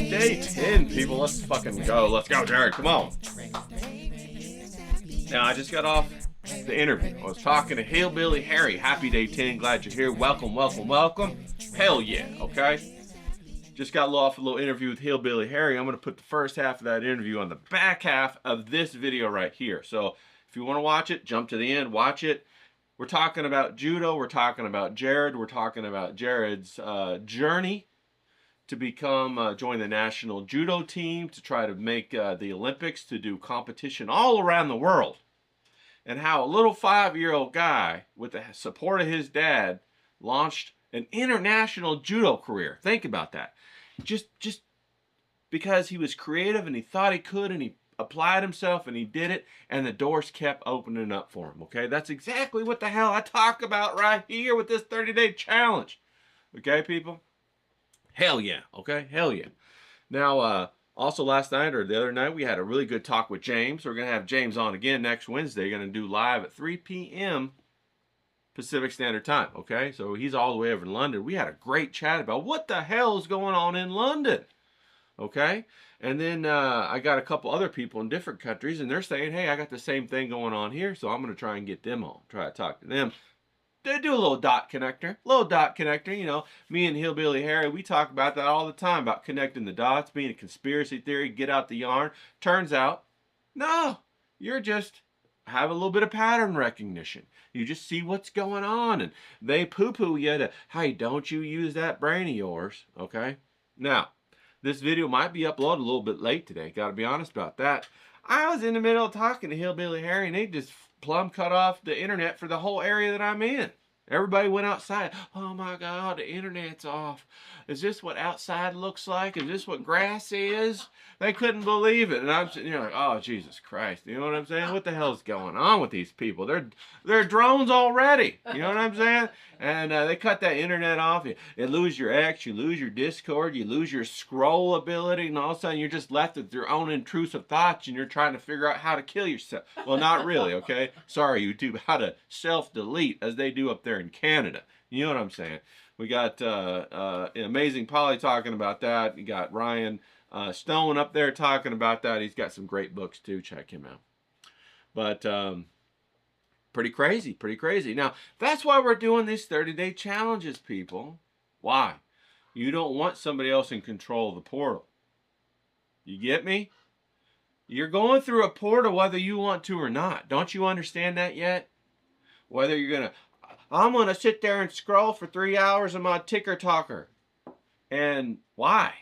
Day 10, people. Let's fucking go. Let's go, Jared. Come on. Now, I just got off the interview. I was talking to Hillbilly Harry. Happy day 10. Glad you're here. Welcome, welcome, welcome. Hell yeah, okay? Just got off a little interview with Hillbilly Harry. I'm going to put the first half of that interview on the back half of this video right here. So if you want to watch it, jump to the end, watch it. We're talking about judo. We're talking about Jared. We're talking about Jared's journey to become, join the national judo team, to try to make the Olympics, to do competition all around the world. And how a little 5-year-old guy, with the support of his dad, launched an international judo career. Think about that. Just because he was creative and he thought he could and he applied himself and he did it, and the doors kept opening up for him, okay? That's exactly what the hell I talk about right here with this 30-day challenge. Okay, people? Hell yeah, okay? Hell yeah. Now, also last night or the other night, we had a really good talk with James. We're going to have James on again next Wednesday. Going to do live at 3 p.m. Pacific Standard Time, okay? So he's all the way over in London. We had a great chat about what the hell is going on in London, okay? And then I got a couple other people in different countries, and they're saying, hey, I got the same thing going on here, so I'm going to try and get them on, try to talk to them. They do a little dot connector, you know. Me and Hillbilly Harry, we talk about that all the time, about connecting the dots, being a conspiracy theory, get out the yarn. Turns out, no, you're just have a little bit of pattern recognition. You just see what's going on, and they poo-poo you to, hey, don't you use that brain of yours, okay? Now, this video might be uploaded a little bit late today, got to be honest about that. I was in the middle of talking to Hillbilly Harry, and they just plumb cut off the internet for the whole area that I'm in. Everybody went outside. Oh my God, the internet's off. Is this what outside looks like? Is this what grass is? They couldn't believe it. And I'm sitting here like, oh, Jesus Christ. You know what I'm saying? What the hell's going on with these people? They're drones already. You know what I'm saying? And they cut that internet off. You lose your X, you lose your Discord, you lose your scroll ability, and all of a sudden you're just left with your own intrusive thoughts, and you're trying to figure out how to kill yourself. Well, not really, okay? Sorry, YouTube, how to self-delete, as they do up there in Canada. You know what I'm saying? We got Amazing Polly talking about that. You got Ryan Stone up there talking about that. He's got some great books too. Check him out. But pretty crazy, pretty crazy. Now, that's why we're doing these 30-day challenges, people. Why? You don't want somebody else in control of the portal. You get me? You're going through a portal whether you want to or not. Don't you understand that yet? Whether you're going to, I'm going to sit there and scroll for 3 hours on my ticker talker. And why?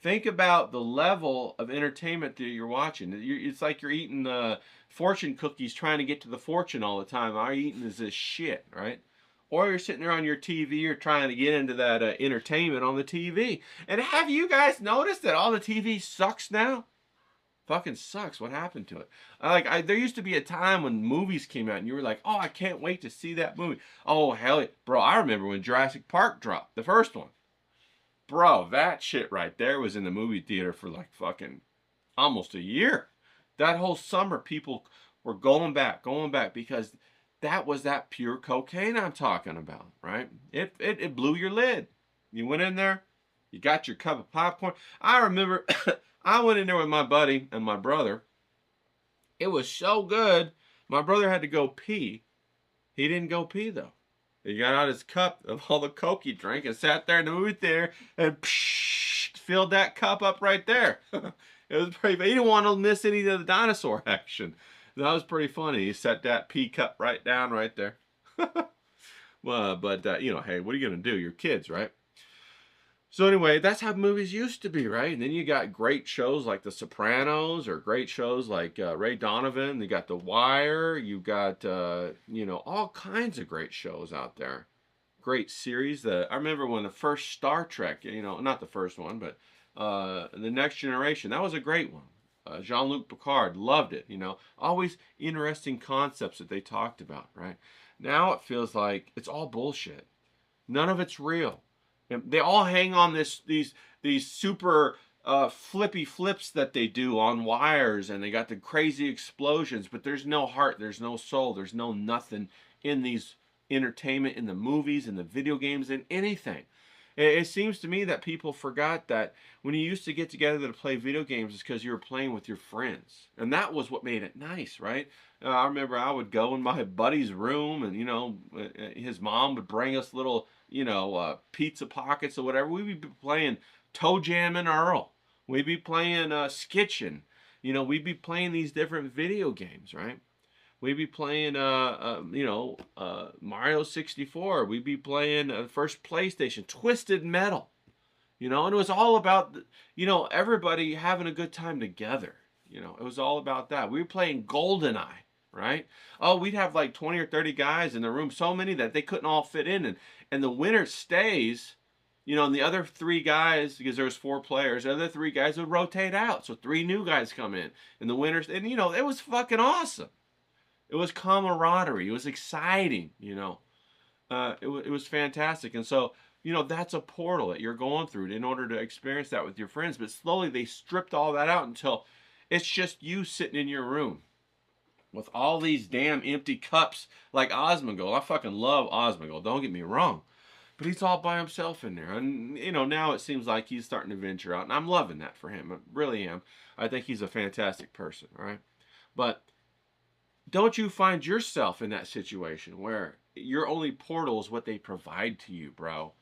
Think about the level of entertainment that you're watching. It's like you're eating fortune cookies trying to get to the fortune all the time. All you're eating is this shit, right? Or you're sitting there on your TV or trying to get into that entertainment on the TV. And have you guys noticed that all the TV sucks now? Fucking sucks. What happened to it? There used to be a time when movies came out and you were like, oh, I can't wait to see that movie. Oh, hell yeah. Bro, I remember when Jurassic Park dropped, the first one. Bro, that shit right there was in the movie theater for like fucking almost a year. That whole summer, people were going back because that was that pure cocaine I'm talking about, right? It blew your lid. You went in there, you got your cup of popcorn. I remember I went in there with my buddy and my brother. It was so good. My brother had to go pee. He didn't go pee though. He got out his cup of all the Coke he drank and sat there in the movie theater and filled that cup up right there. It was pretty, he didn't want to miss any of the dinosaur action. That was pretty funny. He set that pea cup right down right there. Well, but you know, hey, what are you gonna do? You're kids, right? So anyway, that's how movies used to be, right? And then you got great shows like The Sopranos, or great shows like Ray Donovan. You got The Wire. You got you know, all kinds of great shows out there. Great series. I remember when the first Star Trek, you know, not the first one, but The Next Generation. That was a great one. Jean-Luc Picard, loved it. You know, always interesting concepts that they talked about, right? Now it feels like it's all bullshit. None of it's real. And they all hang on these super flippy flips that they do on wires, and they got the crazy explosions, but there's no heart, there's no soul, there's no nothing in these entertainment, in the movies, in the video games, in anything. It seems to me that people forgot that when you used to get together to play video games, it's because you were playing with your friends. And that was what made it nice, right? I remember I would go in my buddy's room, and, you know, his mom would bring us little, you know, pizza pockets or whatever. We'd be playing Toe Jam and Earl. We'd be playing Skitchin. You know, we'd be playing these different video games, right? We'd be playing, you know, Mario 64. We'd be playing first PlayStation, Twisted Metal. You know, and it was all about, you know, everybody having a good time together. You know, it was all about that. We were playing GoldenEye, right? Oh, we'd have like 20 or 30 guys in the room, so many that they couldn't all fit in. And the winner stays, you know, and the other 3 guys, because there was 4 players, the other 3 guys would rotate out. So 3 new guys come in. And the winners, and, you know, it was fucking awesome. It was camaraderie. It was exciting, you know. It was fantastic. And so, you know, that's a portal that you're going through in order to experience that with your friends. But slowly they stripped all that out until it's just you sitting in your room with all these damn empty cups like Osmongold. I fucking love Osmongold, don't get me wrong. But he's all by himself in there. And, you know, now it seems like he's starting to venture out. And I'm loving that for him. I really am. I think he's a fantastic person, all right? But don't you find yourself in that situation where your only portal is what they provide to you, bro?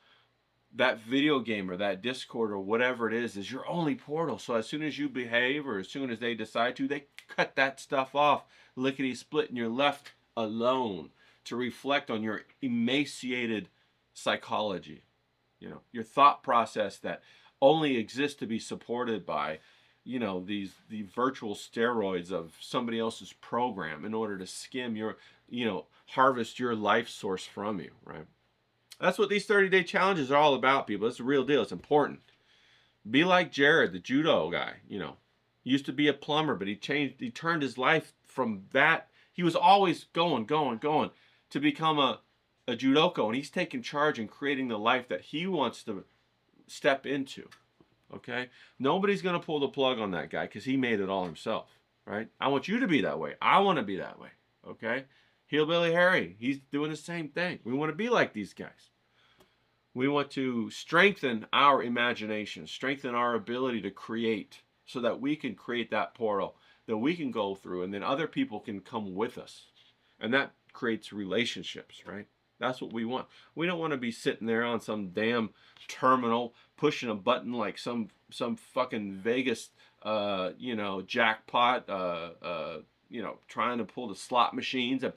That video game or that Discord or whatever it is your only portal. So as soon as you behave, or as soon as they decide to, they cut that stuff off, lickety split, and you're left alone to reflect on your emaciated psychology. You know, your thought process that only exists to be supported by, you know, the virtual steroids of somebody else's program in order to skim your, you know, harvest your life source from you, right? That's what these 30-day challenges are all about, people. It's a real deal. It's important. Be like Jared, the judo guy, you know. He used to be a plumber, but he turned his life from that. He was always going, to become a judoka, and he's taking charge and creating the life that he wants to step into. Okay? Nobody's going to pull the plug on that guy because he made it all himself, right? I want you to be that way. I want to be that way, okay? Hillbilly Harry, he's doing the same thing. We want to be like these guys. We want to strengthen our imagination, strengthen our ability to create so that we can create that portal that we can go through, and then other people can come with us. And that creates relationships, right? That's what we want. We don't want to be sitting there on some damn terminal pushing a button like some fucking Vegas, you know, jackpot, you know, trying to pull the slot machines and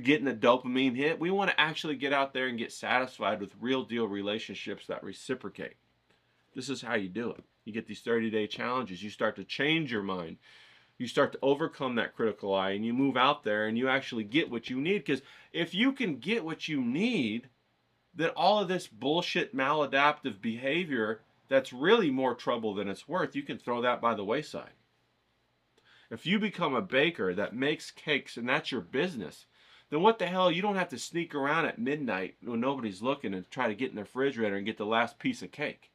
getting the dopamine hit. We want to actually get out there and get satisfied with real deal relationships that reciprocate. This is how you do it. You get these 30-day challenges. You start to change your mind. You start to overcome that critical eye, and you move out there and you actually get what you need. Because if you can get what you need, then all of this bullshit maladaptive behavior that's really more trouble than it's worth, you can throw that by the wayside. If you become a baker that makes cakes and that's your business, then what the hell, you don't have to sneak around at midnight when nobody's looking and try to get in the refrigerator and get the last piece of cake.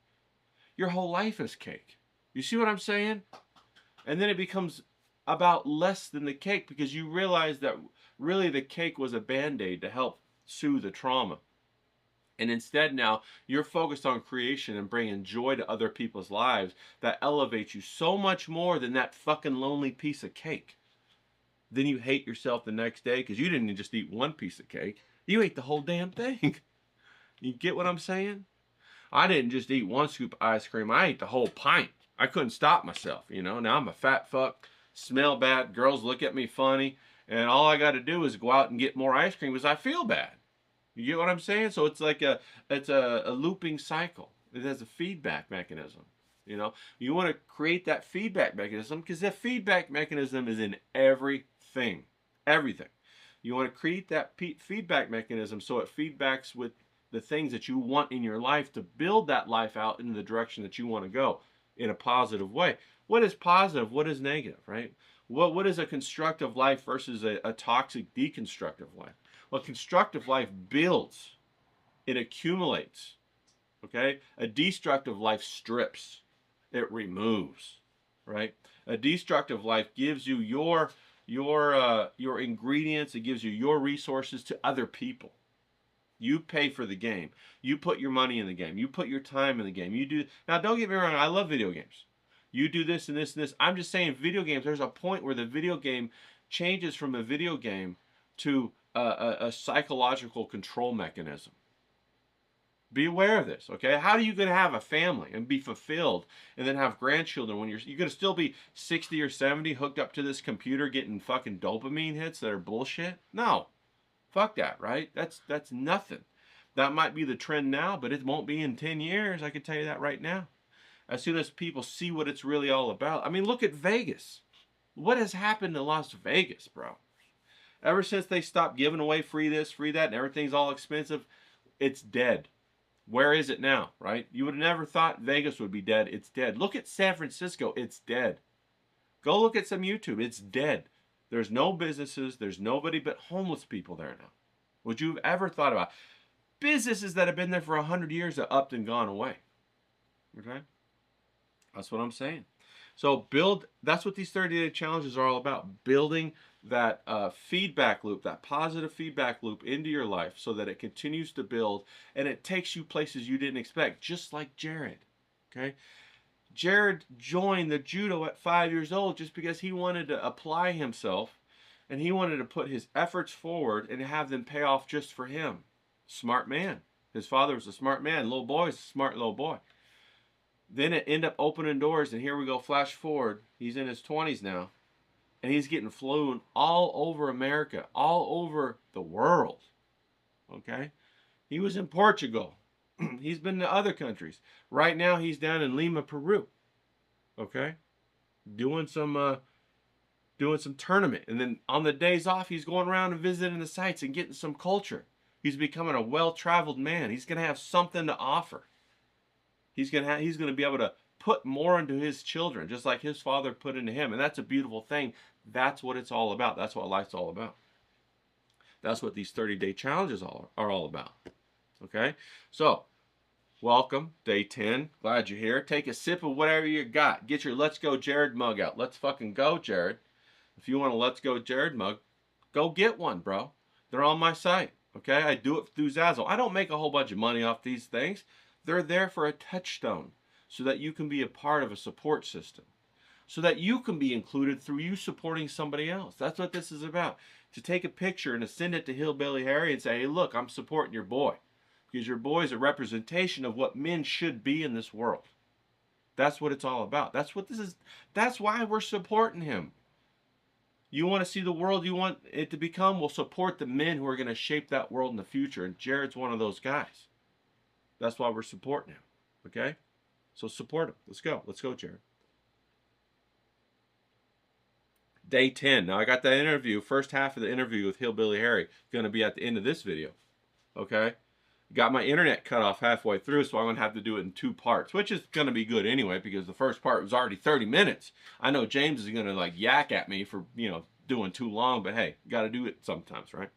Your whole life is cake. You see what I'm saying? And then it becomes about less than the cake because you realize that really the cake was a band-aid to help soothe the trauma. And instead now, you're focused on creation and bringing joy to other people's lives that elevates you so much more than that fucking lonely piece of cake. Then you hate yourself the next day because you didn't just eat one piece of cake. You ate the whole damn thing. You get what I'm saying? I didn't just eat one scoop of ice cream. I ate the whole pint. I couldn't stop myself, you know. Now I'm a fat fuck. smell bad, girls look at me funny, and all I got to do is go out and get more ice cream because I feel bad. You get what I'm saying? So it's like it's a looping cycle. It has a feedback mechanism. You know, you want to create that feedback mechanism because the feedback mechanism is in everything. Everything. You want to create that feedback mechanism so it feedbacks with the things that you want in your life to build that life out in the direction that you want to go in a positive way. What is positive? What is negative, right? What is a constructive life versus a toxic, deconstructive life? Well, constructive life builds. It accumulates. Okay? A destructive life strips. It removes. Right? A destructive life gives you your ingredients. It gives you your resources to other people. You pay for the game. You put your money in the game. You put your time in the game. You do. Now, don't get me wrong. I love video games. You do this and this and this. I'm just saying, video games. There's a point where the video game changes from a video game to a psychological control mechanism. Be aware of this, okay? How are you going to have a family and be fulfilled and then have grandchildren when you're going to still be 60 or 70 hooked up to this computer getting fucking dopamine hits that are bullshit? No. Fuck that, right? That's nothing. That might be the trend now, but it won't be in 10 years. I can tell you that right now. As soon as people see what it's really all about. I mean, look at Vegas. What has happened to Las Vegas, bro? Ever since they stopped giving away free this, free that, and everything's all expensive, it's dead. Where is it now, right? You would have never thought Vegas would be dead. It's dead. Look at San Francisco. It's dead. Go look at some YouTube. It's dead. There's no businesses. There's nobody but homeless people there now. Would you have ever thought about businesses that have been there for 100 years are upped and gone away? Okay? That's what I'm saying. So that's what these 30-day challenges are all about. Building that feedback loop, that positive feedback loop into your life so that it continues to build and it takes you places you didn't expect, just like Jared. Okay? Jared joined the judo at 5 years old just because he wanted to apply himself and he wanted to put his efforts forward and have them pay off just for him. Smart man. His father was a smart man. Little boy is a smart little boy. Then it ended up opening doors, and here we go, flash forward. He's in his 20s now, and he's getting flown all over America, all over the world. Okay? He was in Portugal. He's been to other countries. Right now, he's down in Lima, Peru. Okay? Doing some tournament. And then on the days off, he's going around and visiting the sites and getting some culture. He's becoming a well-traveled man. He's going to have something to offer. He's going to be able to put more into his children, just like his father put into him. And that's a beautiful thing. That's what it's all about. That's what life's all about. That's what these 30-day challenges are all about. Okay? So, welcome, day 10. Glad you're here. Take a sip of whatever you got. Get your Let's Go Jared mug out. Let's fucking go, Jared. If you want a Let's Go Jared mug, go get one, bro. They're on my site. Okay? I do it through Zazzle. I don't make a whole bunch of money off these things. They're there for a touchstone so that you can be a part of a support system, so that you can be included through you supporting somebody else. That's what this is about. To take a picture and to send it to Hillbilly Harry and say, hey, look, I'm supporting your boy. Because your boy is a representation of what men should be in this world. That's what it's all about. That's what this is. That's why we're supporting him. You want to see the world you want it to become? We'll support the men who are going to shape that world in the future. And Jared's one of those guys. That's why we're supporting him. Okay? So support him. Let's go. Let's go, Jared. Day 10. Now, I got that interview, first half of the interview with Hillbilly Harry, going to be at the end of this video. Okay? Got my internet cut off halfway through, so I'm going to have to do it in 2 parts, which is going to be good anyway, because the first part was already 30 minutes. I know James is going to, like, yak at me for, doing too long, but hey, got to do it sometimes, right?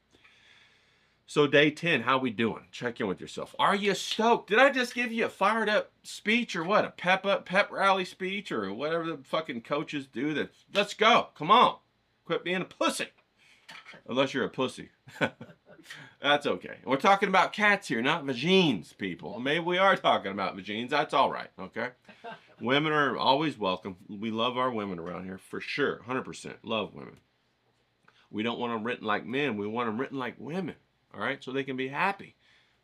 So day 10, how we doing? Check in with yourself. Are you stoked? Did I just give you a fired up speech or what? A pep rally speech or whatever the fucking coaches do? That let's go. Come on. Quit being a pussy. Unless you're a pussy. That's okay. We're talking about cats here, not vagines, people. Maybe we are talking about vagines. That's all right, okay? Women are always welcome. We love our women around here, for sure. 100% love women. We don't want them written like men. We want them written like women. All right, so they can be happy.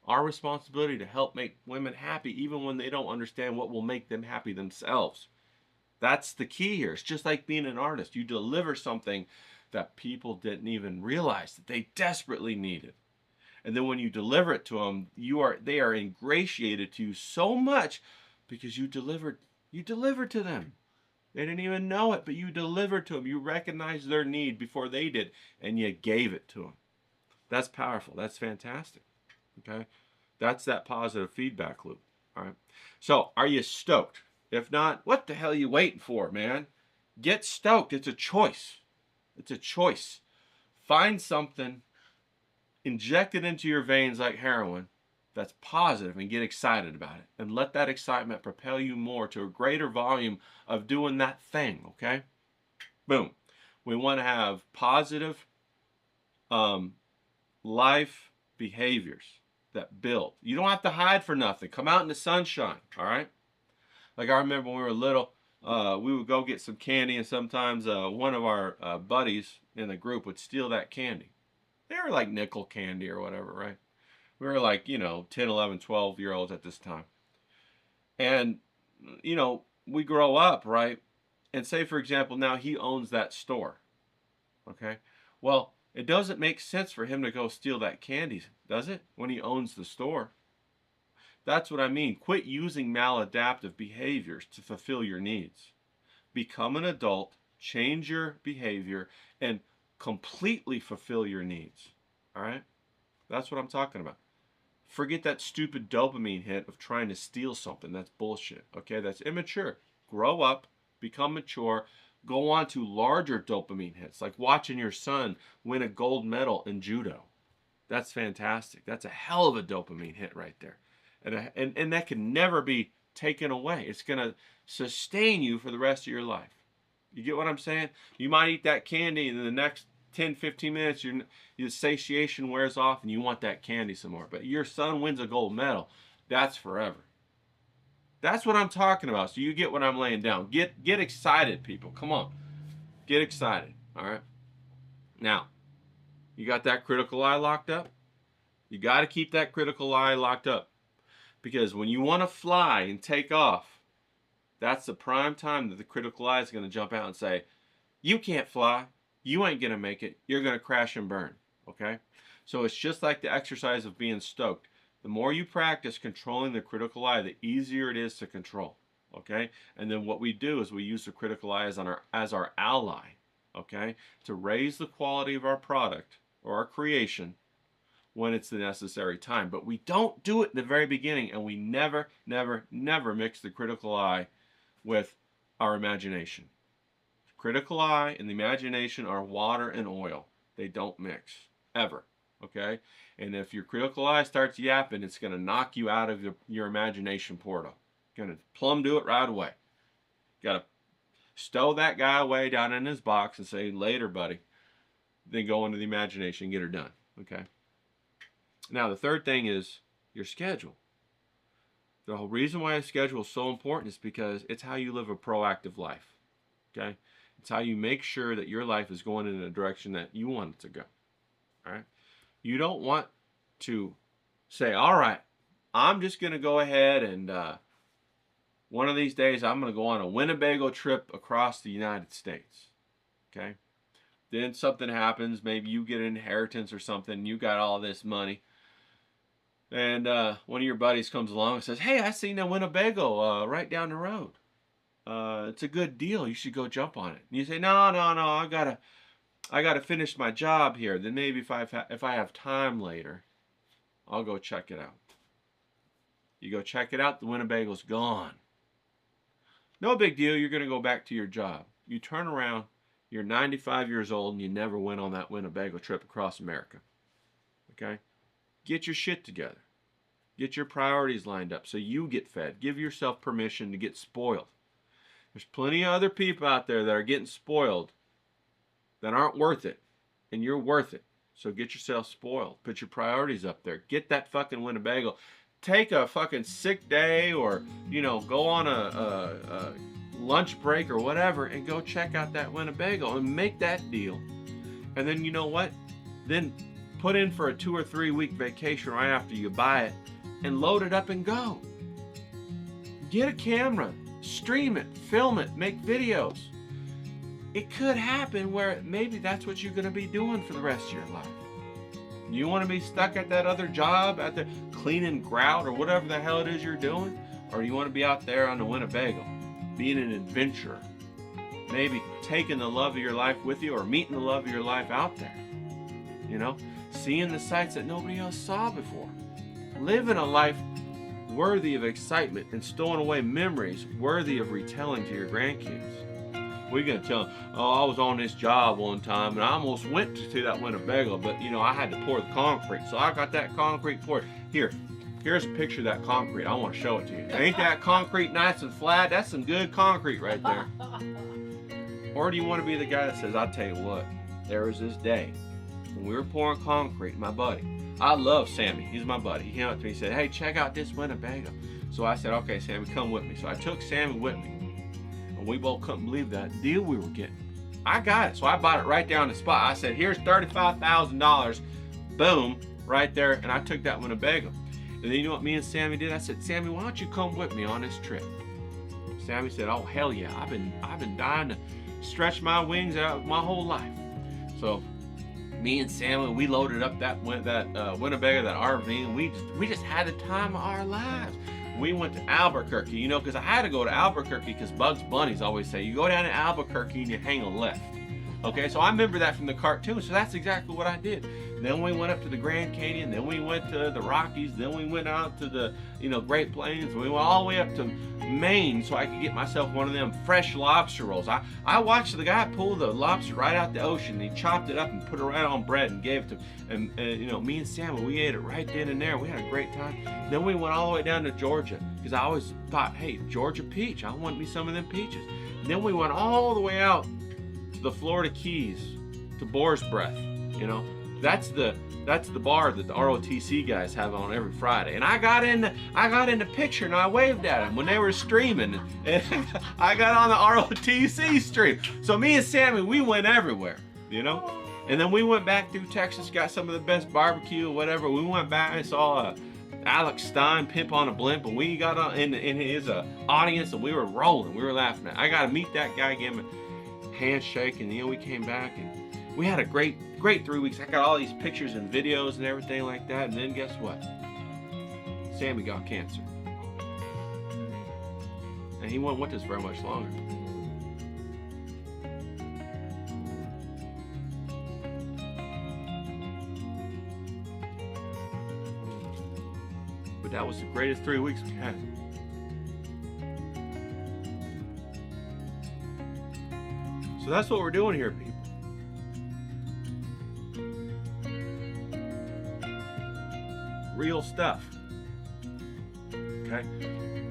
Our responsibility to help make women happy even when they don't understand what will make them happy themselves. That's the key here. It's just like being an artist. You deliver something that people didn't even realize that they desperately needed. And then when you deliver it to them, they are ingratiated to you so much because you delivered to them. They didn't even know it, but you delivered to them. You recognized their need before they did, and you gave it to them. That's powerful. That's fantastic. Okay? That's that positive feedback loop. All right? So, are you stoked? If not, what the hell are you waiting for, man? Get stoked. It's a choice. It's a choice. Find something, inject it into your veins like heroin, that's positive, and get excited about it. And let that excitement propel you more to a greater volume of doing that thing, okay? Boom. We want to have positive life behaviors that build. You don't have to hide for nothing. Come out in the sunshine, all right? Like I remember when we were little, we would go get some candy, and sometimes one of our buddies in the group would steal that candy. They were like nickel candy or whatever, right? We were like, 10, 11, 12-year-olds at this time. And, we grow up, right? And say, for example, now he owns that store, okay? Well, it doesn't make sense for him to go steal that candy, does it? When he owns the store. That's what I mean. Quit using maladaptive behaviors to fulfill your needs. Become an adult, change your behavior, and completely fulfill your needs. All right? That's what I'm talking about. Forget that stupid dopamine hit of trying to steal something. That's bullshit. Okay? That's immature. Grow up, become mature, go on to larger dopamine hits, like watching your son win a gold medal in judo. That's fantastic. That's a hell of a dopamine hit right there. And that can never be taken away. It's going to sustain you for the rest of your life. You get what I'm saying? You might eat that candy, and in the next 10, 15 minutes, your satiation wears off, and you want that candy some more. But your son wins a gold medal. That's forever. That's what I'm talking about. So you get what I'm laying down. Get excited, people. Come on. Get excited. All right? Now, you got that critical eye locked up? You got to keep that critical eye locked up. Because when you want to fly and take off, that's the prime time that the critical eye is going to jump out and say, you can't fly. You ain't going to make it. You're going to crash and burn. Okay? So it's just like the exercise of being stoked. The more you practice controlling the critical eye, the easier it is to control. Okay? And then what we do is we use the critical eye as our ally. Okay? To raise the quality of our product or our creation when it's the necessary time. But we don't do it in the very beginning, and we never, never, never mix the critical eye with our imagination. The critical eye and the imagination are water and oil. They don't mix, ever, okay? And if your critical eye starts yapping, it's going to knock you out of your imagination portal. Going to plumb to it right away. Got to stow that guy away down in his box and say, later, buddy. Then go into the imagination and get her done, okay? Now, the third thing is your schedule. The whole reason why a schedule is so important is because it's how you live a proactive life. Okay? It's how you make sure that your life is going in a direction that you want it to go. All right? You don't want to say, all right, I'm just going to go ahead and one of these days I'm going to go on a Winnebago trip across the United States. Okay? Then something happens. Maybe you get an inheritance or something. You got all this money. And one of your buddies comes along and says, hey, I seen a Winnebago right down the road. It's a good deal. You should go jump on it. And you say, no, I gotta finish my job here. Then maybe if I have time later, I'll go check it out. You go check it out, the Winnebago's gone. No big deal. You're going to go back to your job. You turn around, you're 95 years old, and you never went on that Winnebago trip across America. Okay? Get your shit together. Get your priorities lined up so you get fed. Give yourself permission to get spoiled. There's plenty of other people out there that are getting spoiled that aren't worth it, and you're worth it. So get yourself spoiled. Put your priorities up there. Get that fucking Winnebago. Take a fucking sick day, or go on a lunch break or whatever, and go check out that Winnebago and make that deal. And then you know what? Then put in for a 2 or 3 week vacation right after you buy it and load it up and go. Get a camera. stream it, film it, make videos. It could happen where maybe that's what you're going to be doing for the rest of your life. You want to be stuck at that other job, at the cleaning grout or whatever the hell it is you're doing? Or you want to be out there on the Winnebago, being an adventurer, maybe taking the love of your life with you or meeting the love of your life out there, you know, seeing the sights that nobody else saw before, living a life worthy of excitement and storing away memories worthy of retelling to your grandkids. We're going to tell them, oh, I was on this job one time and I almost went to that Winnebago, but you know, I had to pour the concrete. So I got that concrete poured. Here's a picture of that concrete. I want to show it to you. Ain't that concrete nice and flat? That's some good concrete right there. Or do you want to be the guy that says, I'll tell you what, there was this day when we were pouring concrete, my buddy. I love Sammy. He's my buddy. He came up to me and said, hey, check out this Winnebago. So I said, okay, Sammy, come with me. So I took Sammy with me. And we both couldn't believe that deal we were getting. I got it. So I bought it right there on the spot. I said, here's $35,000. Boom, right there. And I took that Winnebago. And then you know what me and Sammy did? I said, Sammy, why don't you come with me on this trip? Sammy said, oh, hell yeah. I've been dying to stretch my wings out my whole life. So me and Sammy, we loaded up that Winnebago, that RV, and we just had the time of our lives. We went to Albuquerque, you know, because I had to go to Albuquerque because Bugs Bunny's always say, you go down to Albuquerque and you hang a left. Okay, so I remember that from the cartoon, so that's exactly what I did. Then we went up to the Grand Canyon, then we went to the Rockies, then we went out to the, you know, Great Plains. We went all the way up to Maine so I could get myself one of them fresh lobster rolls. I watched the guy pull the lobster right out the ocean. He chopped it up and put it right on bread and gave it to him. And you know, me and Sam, we ate it right then and there. We had a great time. Then we went all the way down to Georgia because I always thought, hey, Georgia peach, I want me some of them peaches. And then we went all the way out to the Florida Keys, to Boar's Breath, you know. That's the bar that the ROTC guys have on every Friday. And I got in the picture and I waved at them when they were streaming. And I got on the ROTC stream. So me and Sammy, we went everywhere, you know. And then we went back through Texas, got some of the best barbecue or whatever. We went back and saw Alex Stein, Pimp on a Blimp, and we got on in his audience and we were rolling. We were laughing at. I got to meet that guy, give him a handshake, and you know, we came back and we had a great 3 weeks. I got all these pictures and videos and everything like that. And then guess what? Sammy got cancer. And he wasn't with us very much longer. But that was the greatest 3 weeks we had. So that's what we're doing here, people. Real stuff. Okay?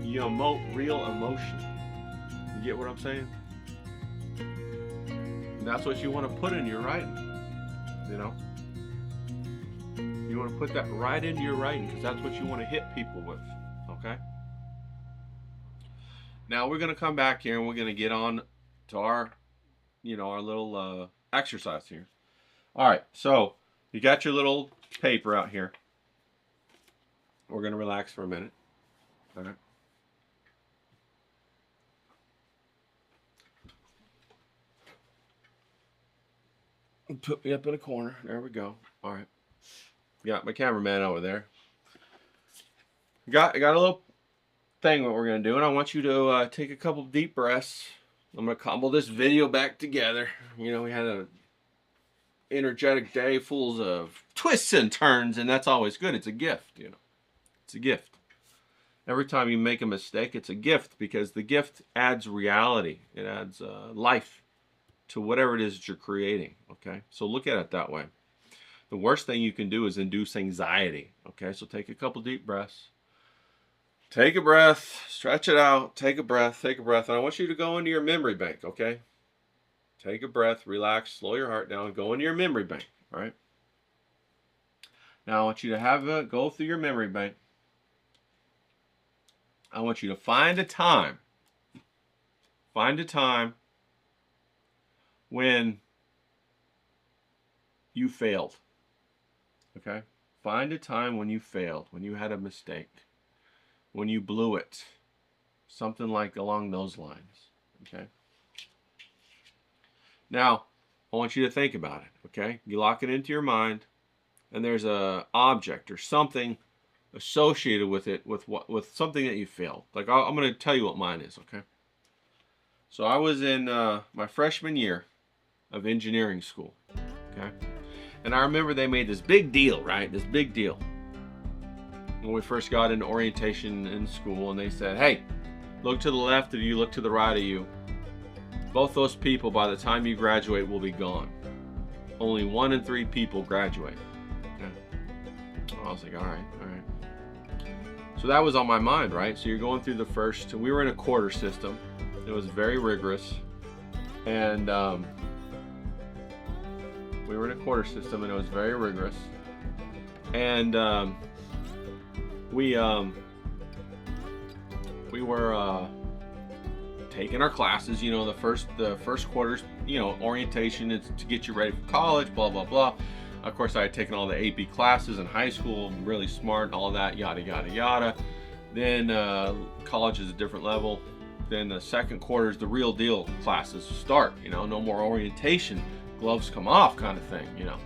You emote real emotion. You get what I'm saying? And that's what you want to put in your writing. You know? You want to put that right into your writing because that's what you want to hit people with. Okay? Now we're going to come back here and we're going to get on to our, you know, our little exercise here. All right. So you got your little paper out here. We're going to relax for a minute. All right. Put me up in a corner. There we go. All right. Got my cameraman over there. Got a little thing what we're going to do, and I want you to take a couple deep breaths. I'm going to cobble this video back together. You know, we had a energetic day full of twists and turns, and that's always good. It's a gift, you know. It's a gift. Every time you make a mistake, it's a gift because the gift adds reality. It adds life to whatever it is that you're creating. Okay, so look at it that way. The worst thing you can do is induce anxiety. Okay, so take a couple deep breaths. Take a breath, stretch it out, take a breath, take a breath. And I want you to go into your memory bank, okay? Take a breath, relax, slow your heart down, go into your memory bank, all right? Now I want you to have it go through your memory bank. I want you to find a time when you failed, okay? Find a time when you failed, when you had a mistake, when you blew it. Something like along those lines, okay? Now, I want you to think about it, okay? You lock it into your mind, and there's a object or something associated with it, with something that you feel. Like, I'm going to tell you what mine is, okay? So I was in my freshman year of engineering school, okay? And I remember they made this big deal, right? This big deal. When we first got into orientation in school, and they said, hey, look to the left of you, look to the right of you. Both those people, by the time you graduate, will be gone. Only 1 in 3 people graduate. Okay. I was like, all right. So that was on my mind, right? So you're going through the first, we were in a quarter system. It was very rigorous. And we were in a quarter system, and it was very rigorous. And we were taking our classes, you know, the first quarter's, you know, orientation is to get you ready for college, blah, blah, blah. Of course, I had taken all the AP classes in high school, really smart, all that, yada, yada, yada. Then college is a different level. Then the second quarter is the real deal classes start, you know, no more orientation, gloves come off kind of thing, you know.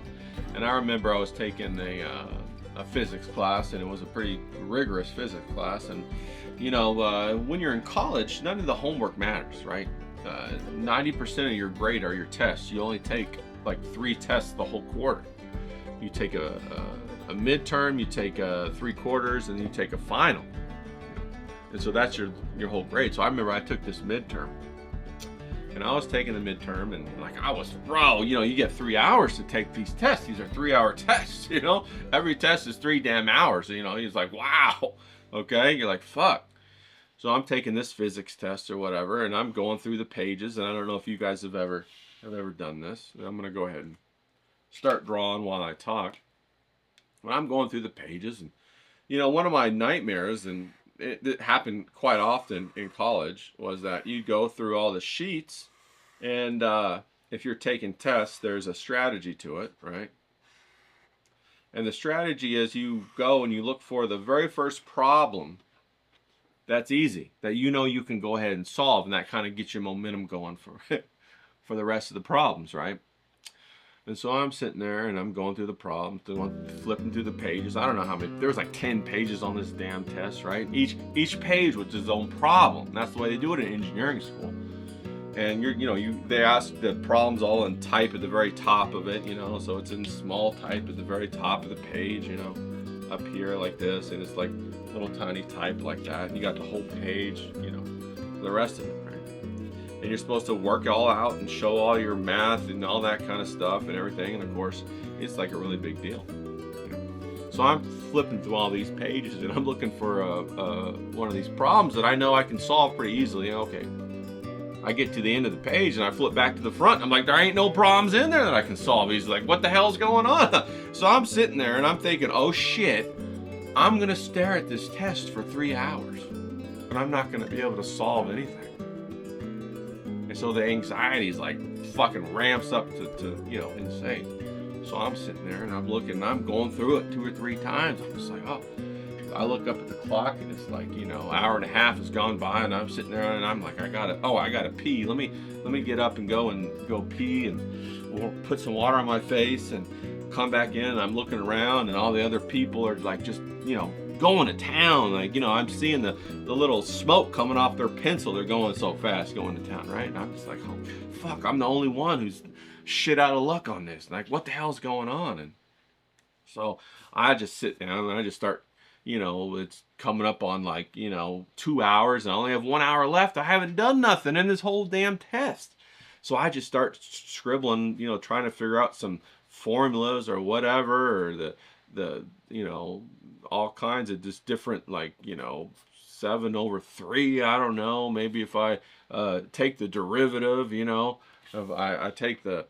And I remember I was taking a physics class, and it was a pretty rigorous physics class. And, you know, when you're in college, none of the homework matters, right? 90% of your grade are your tests. You only take like 3 tests the whole quarter. You take a midterm, you take 3 quarters, and then you take a final. And so that's your whole grade. So I remember I took this midterm, and I was taking the midterm, and like I was, bro, you know, you get 3 hours to take these tests. These are 3-hour tests, you know. Every test is 3 damn hours. You know, he's like, wow, okay. You're like, fuck. So I'm taking this physics test or whatever, and I'm going through the pages, and I don't know if you guys have ever done this. I'm gonna go ahead and start drawing while I talk. When I'm going through the pages, and you know, one of my nightmares, and it happened quite often in college, was that you go through all the sheets, and if you're taking tests, there's a strategy to it, right? And the strategy is you go and you look for the very first problem that's easy, that you know you can go ahead and solve, and that kind of gets your momentum going for the rest of the problems, right? And so I'm sitting there, and I'm going through the problems, flipping through the pages. I don't know how many. There was like 10 pages on this damn test, right? Each page was its own problem. That's the way they do it in engineering school. And they ask the problems all in type at the very top of it, you know. So it's in small type at the very top of the page, you know, up here like this, and it's like little tiny type like that. And you got the whole page, you know, the rest of it, right? And you're supposed to work it all out and show all your math and all that kind of stuff and everything. And of course, it's like a really big deal. So I'm flipping through all these pages, and I'm looking for one of these problems that I know I can solve pretty easily. Okay, I get to the end of the page, and I flip back to the front. I'm like, there ain't no problems in there that I can solve. He's like, what the hell's going on? So I'm sitting there, and I'm thinking, oh shit, I'm gonna stare at this test for 3 hours, and I'm not gonna be able to solve anything. And so the anxiety is like fucking ramps up to you know, insane. So I'm sitting there, and I'm looking, and I'm going through it 2 or 3 times. I'm just like, oh. I look up at the clock, and it's like, you know, hour and a half has gone by, and I'm sitting there, and I'm like, I gotta pee. Let me get up and go pee, and put some water on my face, and come back in. And I'm looking around, and all the other people are like just, you know, going to town. Like, you know, I'm seeing the little smoke coming off their pencil. They're going so fast going to town, right? And I'm just like, oh fuck, I'm the only one who's shit out of luck on this. Like, what the hell's going on? And so I just sit down, and I just start, you know, it's coming up on like, you know, 2 hours, and I only have 1 hour left. I haven't done nothing in this whole damn test. So I just start scribbling, you know, trying to figure out some formulas or whatever, or the you know, all kinds of just different, like, you know, 7/3, I don't know. Maybe if I take the derivative, you know, if I take the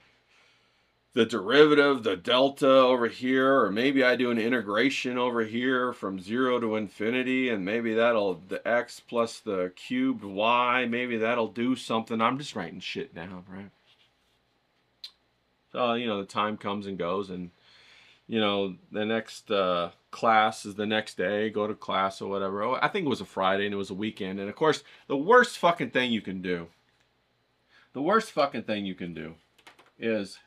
derivative, the delta over here, or maybe I do an integration over here from 0 to infinity, and maybe the x plus the cubed y, maybe that'll do something. I'm just writing shit down, right? So, you know, the time comes and goes, and you know, the next class is the next day, go to class or whatever. Oh, I think it was a Friday and it was a weekend. And of course, the worst fucking thing you can do is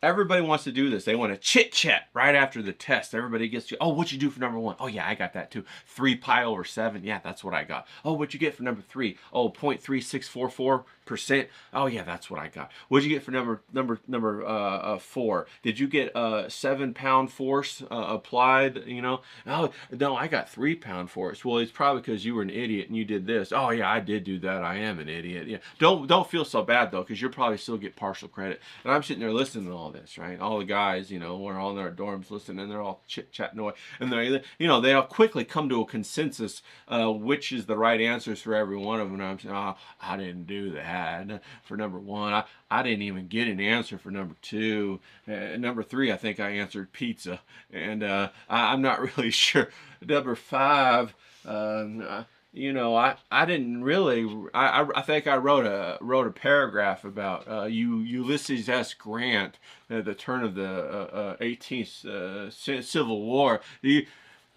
everybody wants to do this. They want to chit chat right after the test. Everybody gets you. Oh, what'd you do for number 1? Oh yeah, I got that too. 3 pi over 7. Yeah, that's what I got. Oh, what'd you get for number 3? Oh, 0.3644%. Oh yeah, that's what I got. What'd you get for number 4? Did you get 7-pound force applied? You know? Oh no, I got 3-pound force. Well, it's probably because you were an idiot and you did this. Oh yeah, I did do that. I am an idiot. Yeah. Don't feel so bad though, because you'll probably still get partial credit. And I'm sitting there listening to all this, right? All the guys, you know, we're all in our dorms listening, and they're all chit-chatting away. And they're, you know, they'll quickly come to a consensus which is the right answers for every one of them. And I'm saying, oh, I didn't do that for number 1. I didn't even get an answer for number 2. Number 3, I think I answered pizza. And I'm not really sure. Number 5, you know, I didn't really. I think I wrote a paragraph about Ulysses S. Grant at the turn of the 18th Civil War.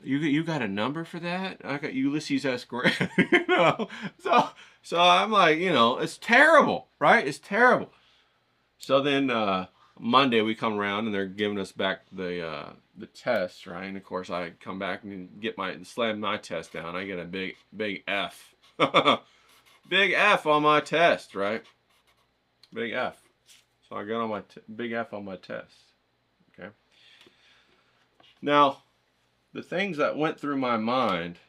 You got a number for that? I got Ulysses S. Grant. You know, so I'm like, you know, it's terrible, right? It's terrible. So then Monday we come around and they're giving us back the test, right? And of course I come back and slam my test down. I get a big F. Big F on my test, right? Big F. So I got on my big F on my test. Okay. Now, the things that went through my mind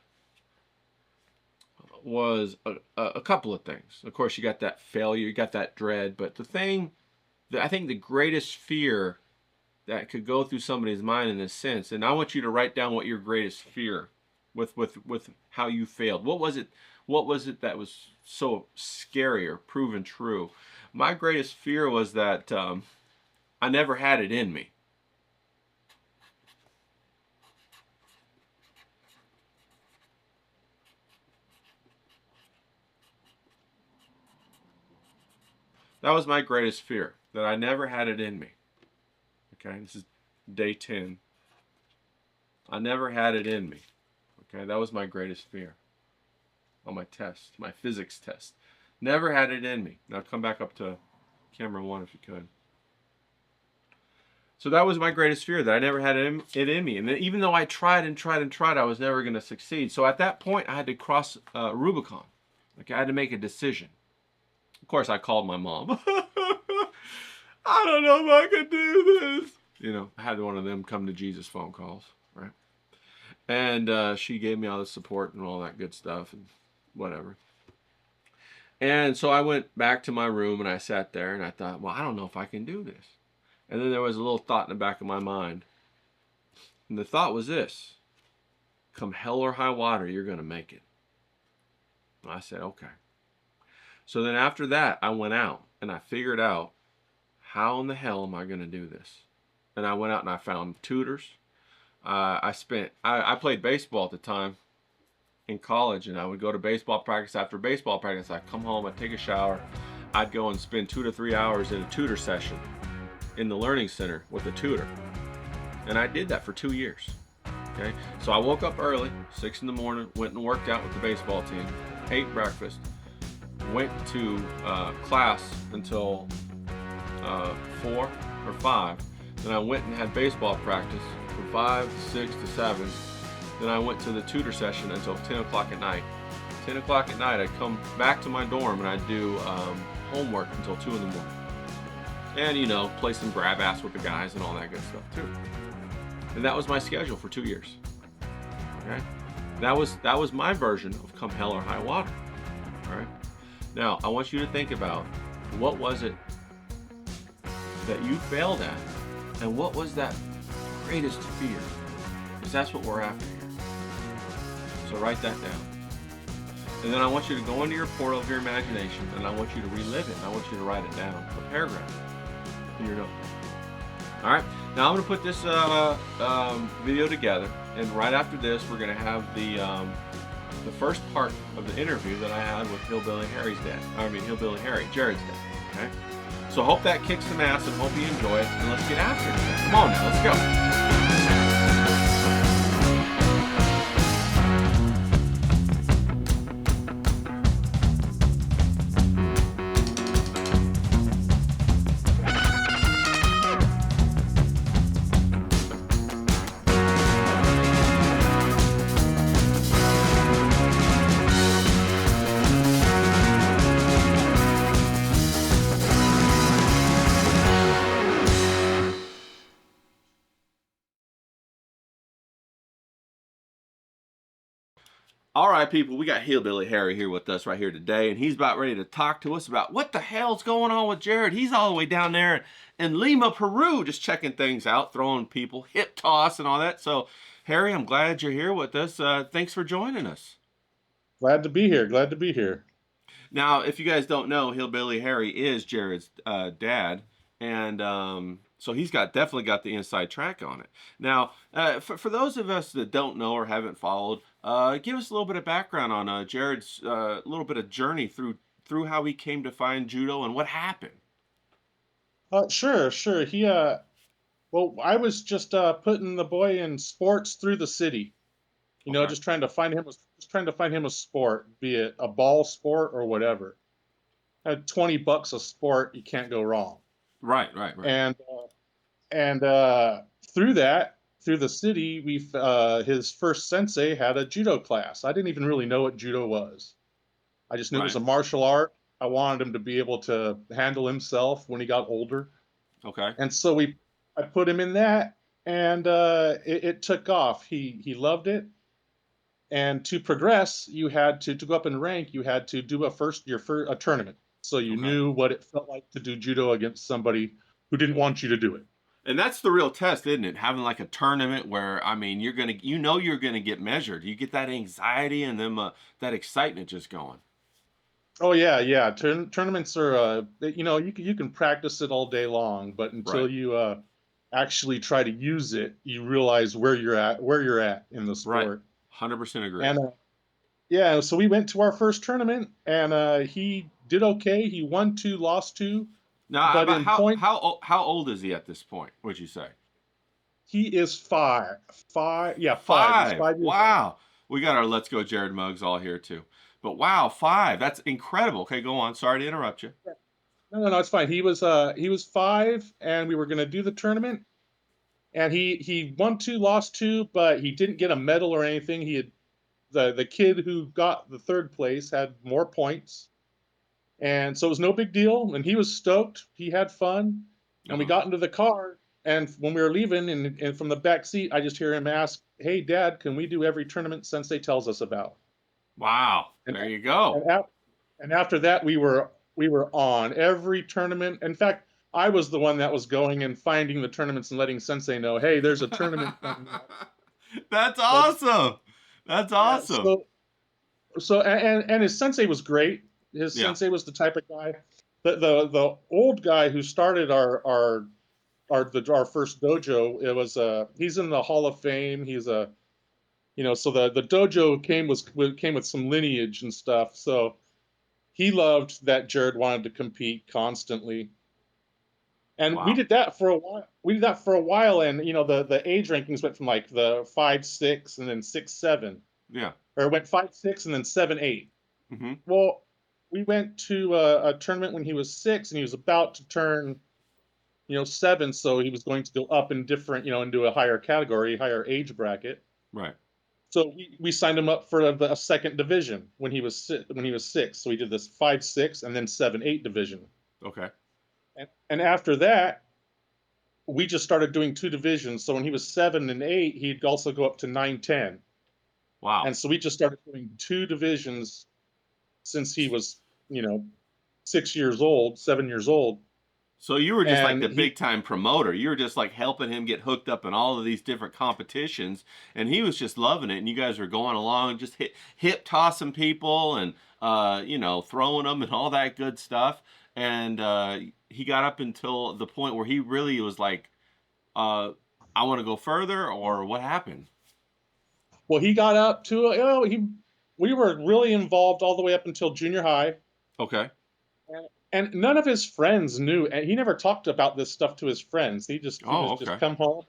was a couple of things. Of course, you got that failure, you got that dread, but the thing that I think the greatest fear that could go through somebody's mind in this sense, and I want you to write down what your greatest fear with how you failed. What was it that was so scary or proven true? My greatest fear was that I never had it in me. That was my greatest fear, that I never had it in me. Okay, this is day 10. I never had it in me. Okay, that was my greatest fear on my test, my physics test. Never had it in me. Now come back up to camera 1 if you could. So that was my greatest fear, that I never had it in me. And even though I tried and tried and tried, I was never going to succeed. So at that point, I had to cross Rubicon. Okay, I had to make a decision. Of course, I called my mom. I don't know if I could do this. You know, I had one of them come to Jesus phone calls, right? And she gave me all the support and all that good stuff and whatever. And so I went back to my room and I sat there and I thought, well, I don't know if I can do this. And then there was a little thought in the back of my mind. And the thought was this: come hell or high water, you're going to make it. And I said, okay. So then after that, I went out and I figured out, how in the hell am I going to do this? And I went out and I found tutors. I played baseball at the time in college, and I would go to baseball practice. After baseball practice, I'd come home, I'd take a shower. I'd go and spend 2 to 3 hours in a tutor session in the learning center with a tutor. And I did that for 2 years. Okay, so I woke up early, 6 in the morning, went and worked out with the baseball team, ate breakfast, went to class until 4 or 5. Then I went and had baseball practice from 5 to 6 to 7. Then I went to the tutor session until 10 o'clock at night. 10 o'clock at night, I'd come back to my dorm and I'd do homework until 2 in the morning. And, you know, play some grab ass with the guys and all that good stuff too. And that was my schedule for 2 years. Okay? That was my version of come hell or high water. All right? Now, I want you to think about, what was it that you failed at, and what was that greatest fear? Because that's what we're after here. So write that down. And then I want you to go into your portal of your imagination, and I want you to relive it, and I want you to write it down, a paragraph in your notebook. All right, now I'm going to put this video together, and right after this, we're going to have the first part of the interview that I had with Hillbilly Harry's dad. Hillbilly Harry, Jared's dad. Okay, so hope that kicks some ass, and hope you enjoy it. And let's get after it. Come on now, let's go. All right, people, we got Hillbilly Harry here with us right here today, and he's about ready to talk to us about what the hell's going on with Jared. He's all the way down there in Lima, Peru, just checking things out, throwing people, hip toss, and all that. So, Harry, I'm glad you're here with us. Thanks for joining us. Glad to be here. Glad to be here. Now, if you guys don't know, Hillbilly Harry is Jared's dad, and so he's definitely got the inside track on it. Now, for those of us that don't know or haven't followed, give us a little bit of background on Jared's little bit of journey through how he came to find judo and what happened. Sure. Well, I was just putting the boy in sports through the city. Okay. Just trying to find him a sport, be it a ball sport or whatever. At $20 a sport, you can't go wrong. Right. And through the city, his first sensei had a judo class. I didn't even really know what judo was. I just knew it was Right. a martial art. I wanted him to be able to handle himself when he got older. Okay. And so I put him in that, and it took off. He loved it. And to progress, you had to go up in rank. You had to do a tournament, so you Okay. knew what it felt like to do judo against somebody who didn't want you to do it. And that's the real test, isn't it? Having like a tournament where I mean, you're gonna get measured. You get that anxiety and then that excitement just going. Oh yeah. Tournaments are you can practice it all day long, but Right. until you actually try to use it, you realize where you're at in the Right. sport. 100% agree. And yeah, so we went to our first tournament, and he did okay. He won two, lost two, Now, but about in point, how old is he at this point? Would you say he is five. Five, yeah, five. He's 5? 5 years old. Wow, we got our Let's Go Jared mugs all here too. But wow, 5. That's incredible. Okay, go on. Sorry to interrupt you. No, it's fine. He was five, and we were going to do the tournament, and he won two, lost two, but he didn't get a medal or anything. He had the kid who got the third place had more points, and so it was no big deal. And he was stoked. He had fun, Uh and we huh. got into the car. And when we were leaving, and from the back seat, I just hear him ask, "Hey, Dad, can we do every tournament Sensei tells us about?" Wow, And there you go. and, and after that, we were on every tournament. In fact, I was the one that was going and finding the tournaments and letting Sensei know, "Hey, there's a tournament coming up." That's But awesome. That's yeah, awesome. and his Sensei was great. His Yeah. Sensei was the type of guy. The old guy who started our first dojo. It was he's in the Hall of Fame. He's a so the dojo came with some lineage and stuff. So he loved that Jared wanted to compete constantly, and we Wow. did that for a while. And the age rankings went from like the 5-6 and then 6-7, Yeah. or it went 5-6 and then 7-8. Mm-hmm. Well, we went to a tournament when he was 6, and he was about to turn 7, so he was going to go up in different into a higher category, higher age bracket. Right. So we signed him up for a second division when he was 6. So we did this 5-6 and then 7-8 division. Okay. And after that, we just started doing two divisions. So when he was 7 and 8, he'd also go up to 9-10. Wow. And so we just started doing two divisions since he was, 6 years old, 7 years old. So you were just like And the he big time promoter. You were just like helping him get hooked up in all of these different competitions, and he was just loving it. And you guys were going along, just hip tossing people and throwing them and all that good stuff. And he got up until the point where he really was like, "I want to go further," or what happened? well, he got up to he we were really involved all the way up until junior high. Okay. And none of his friends knew, and he never talked about this stuff to his friends. He Oh, was just okay. come home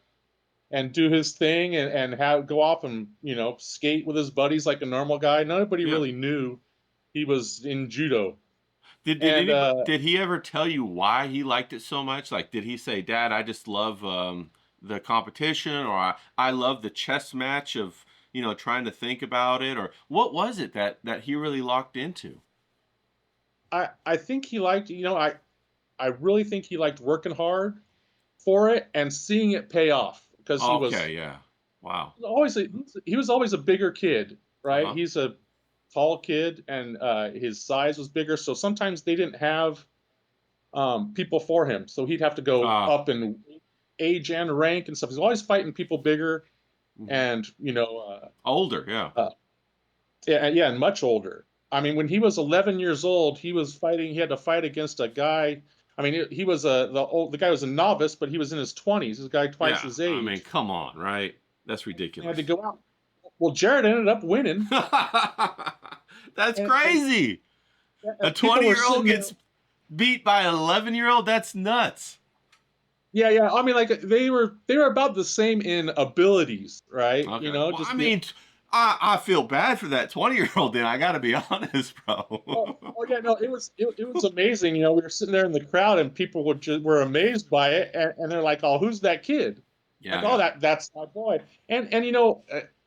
and do his thing, and have go off and skate with his buddies like a normal guy. Nobody Yeah. really knew he was in judo. Did And anybody did he ever tell you why he liked it so much? Like, did he say, "Dad, I just love the competition," or I love the chess match of trying to think about it," or what was it that he really locked into? I think he liked, I really think he liked working hard for it and seeing it pay off, because Okay, yeah, wow, he was always a bigger kid. right? Uh-huh. He's a tall kid, and his size was bigger, so sometimes they didn't have people for him, so he'd have to go Uh, up in age and rank and stuff. He's always fighting people bigger, mhm. and Older, yeah. yeah, yeah, and much older. I mean, when he was 11 years old, he was fighting. He had to fight against a guy. I mean, he was the guy was a novice, but he was in his 20s. This guy twice Yeah. his I mean, age. come on, right? That's He had to ridiculous. go out. Well, Jared ended up winning, That's and, and, crazy. A and people were 20-year-old sitting there. gets beat by an 11-year-old? That's nuts. Yeah, yeah. I mean, like they were about the same in abilities, right? Okay. Well, I Just the mean, I feel bad for that 20-year-old then. I got to be honest, oh, bro. oh yeah, no, it was amazing. We were sitting there in the crowd, and people were amazed by it, and they're like, "Oh, who's that kid?" Like, Yeah, "Oh, yeah. that's my boy." And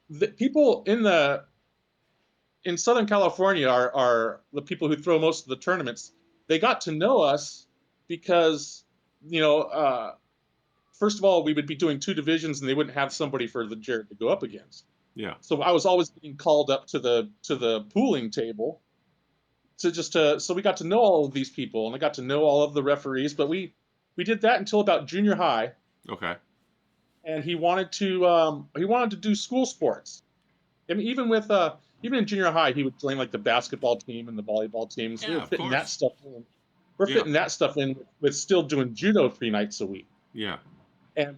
the people in Southern California are the people who throw most of the tournaments. They got to know us because you know, first of all, we would be doing two divisions, and they wouldn't have somebody for the Jared to go up against. Yeah. So I was always getting called up to the pooling table so we got to know all of these people, and I got to know all of the referees. But we did that until about junior high, Okay. and he wanted to do school sports. I mean, even in junior high, he would join like the basketball team and the volleyball teams. We Yeah, were of fitting that course. stuff in. We're Yeah. fitting that stuff in with still doing judo 3 nights a week. Yeah. And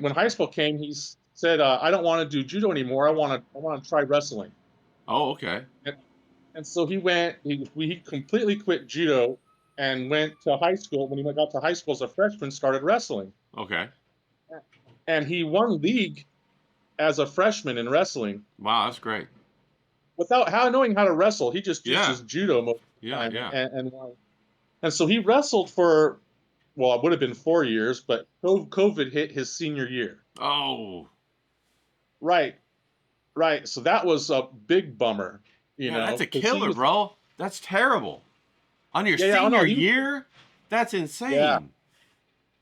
when high school came, he said, "I don't want to do judo anymore. I want to try wrestling." Oh, okay. And, and so he completely quit judo and went to high school. When he got to high school as a freshman, started wrestling, Okay. and he won league as a freshman in wrestling Wow, that's great. without knowing how to wrestle. He just used Yeah. his judo most of the Yeah, time, yeah. and so he wrestled for, well, it would have been 4 years, but COVID hit his senior year. Oh. Right, right. So that was a big bummer, Yeah, that's a because he killer, was, bro. That's terrible. On your yeah, yeah. Oh no, senior he was, year? That's yeah. insane.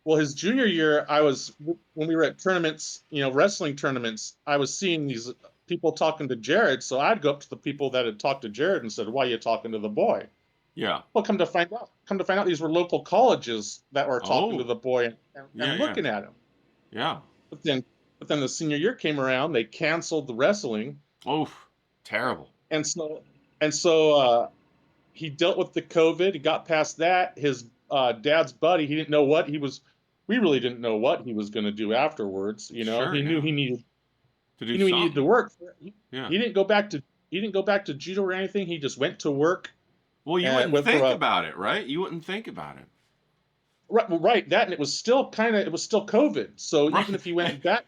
Well, his junior year, when we were at tournaments, wrestling tournaments, I was seeing these people talking to Jared. So I'd go up to the people that had talked to Jared and said, "Why are you talking to the boy?" Yeah. Well, come to find out, these were local colleges that were talking to Oh. the boy Yeah, and yeah. looking at him. Yeah. But then the senior year came around, they canceled the wrestling, Oof. Terrible. and so he dealt with the COVID. He got past that. His dad's buddy, he didn't know what he was. We really didn't know what he was going to do afterwards. Sure, He knew yeah. he needed To do he knew he needed to something. work. Yeah. He didn't go back to judo or anything. He just went to work Well, you and wouldn't went for think a about it, right? You wouldn't think about it. right that, and it was still COVID. So even Right. if he went back,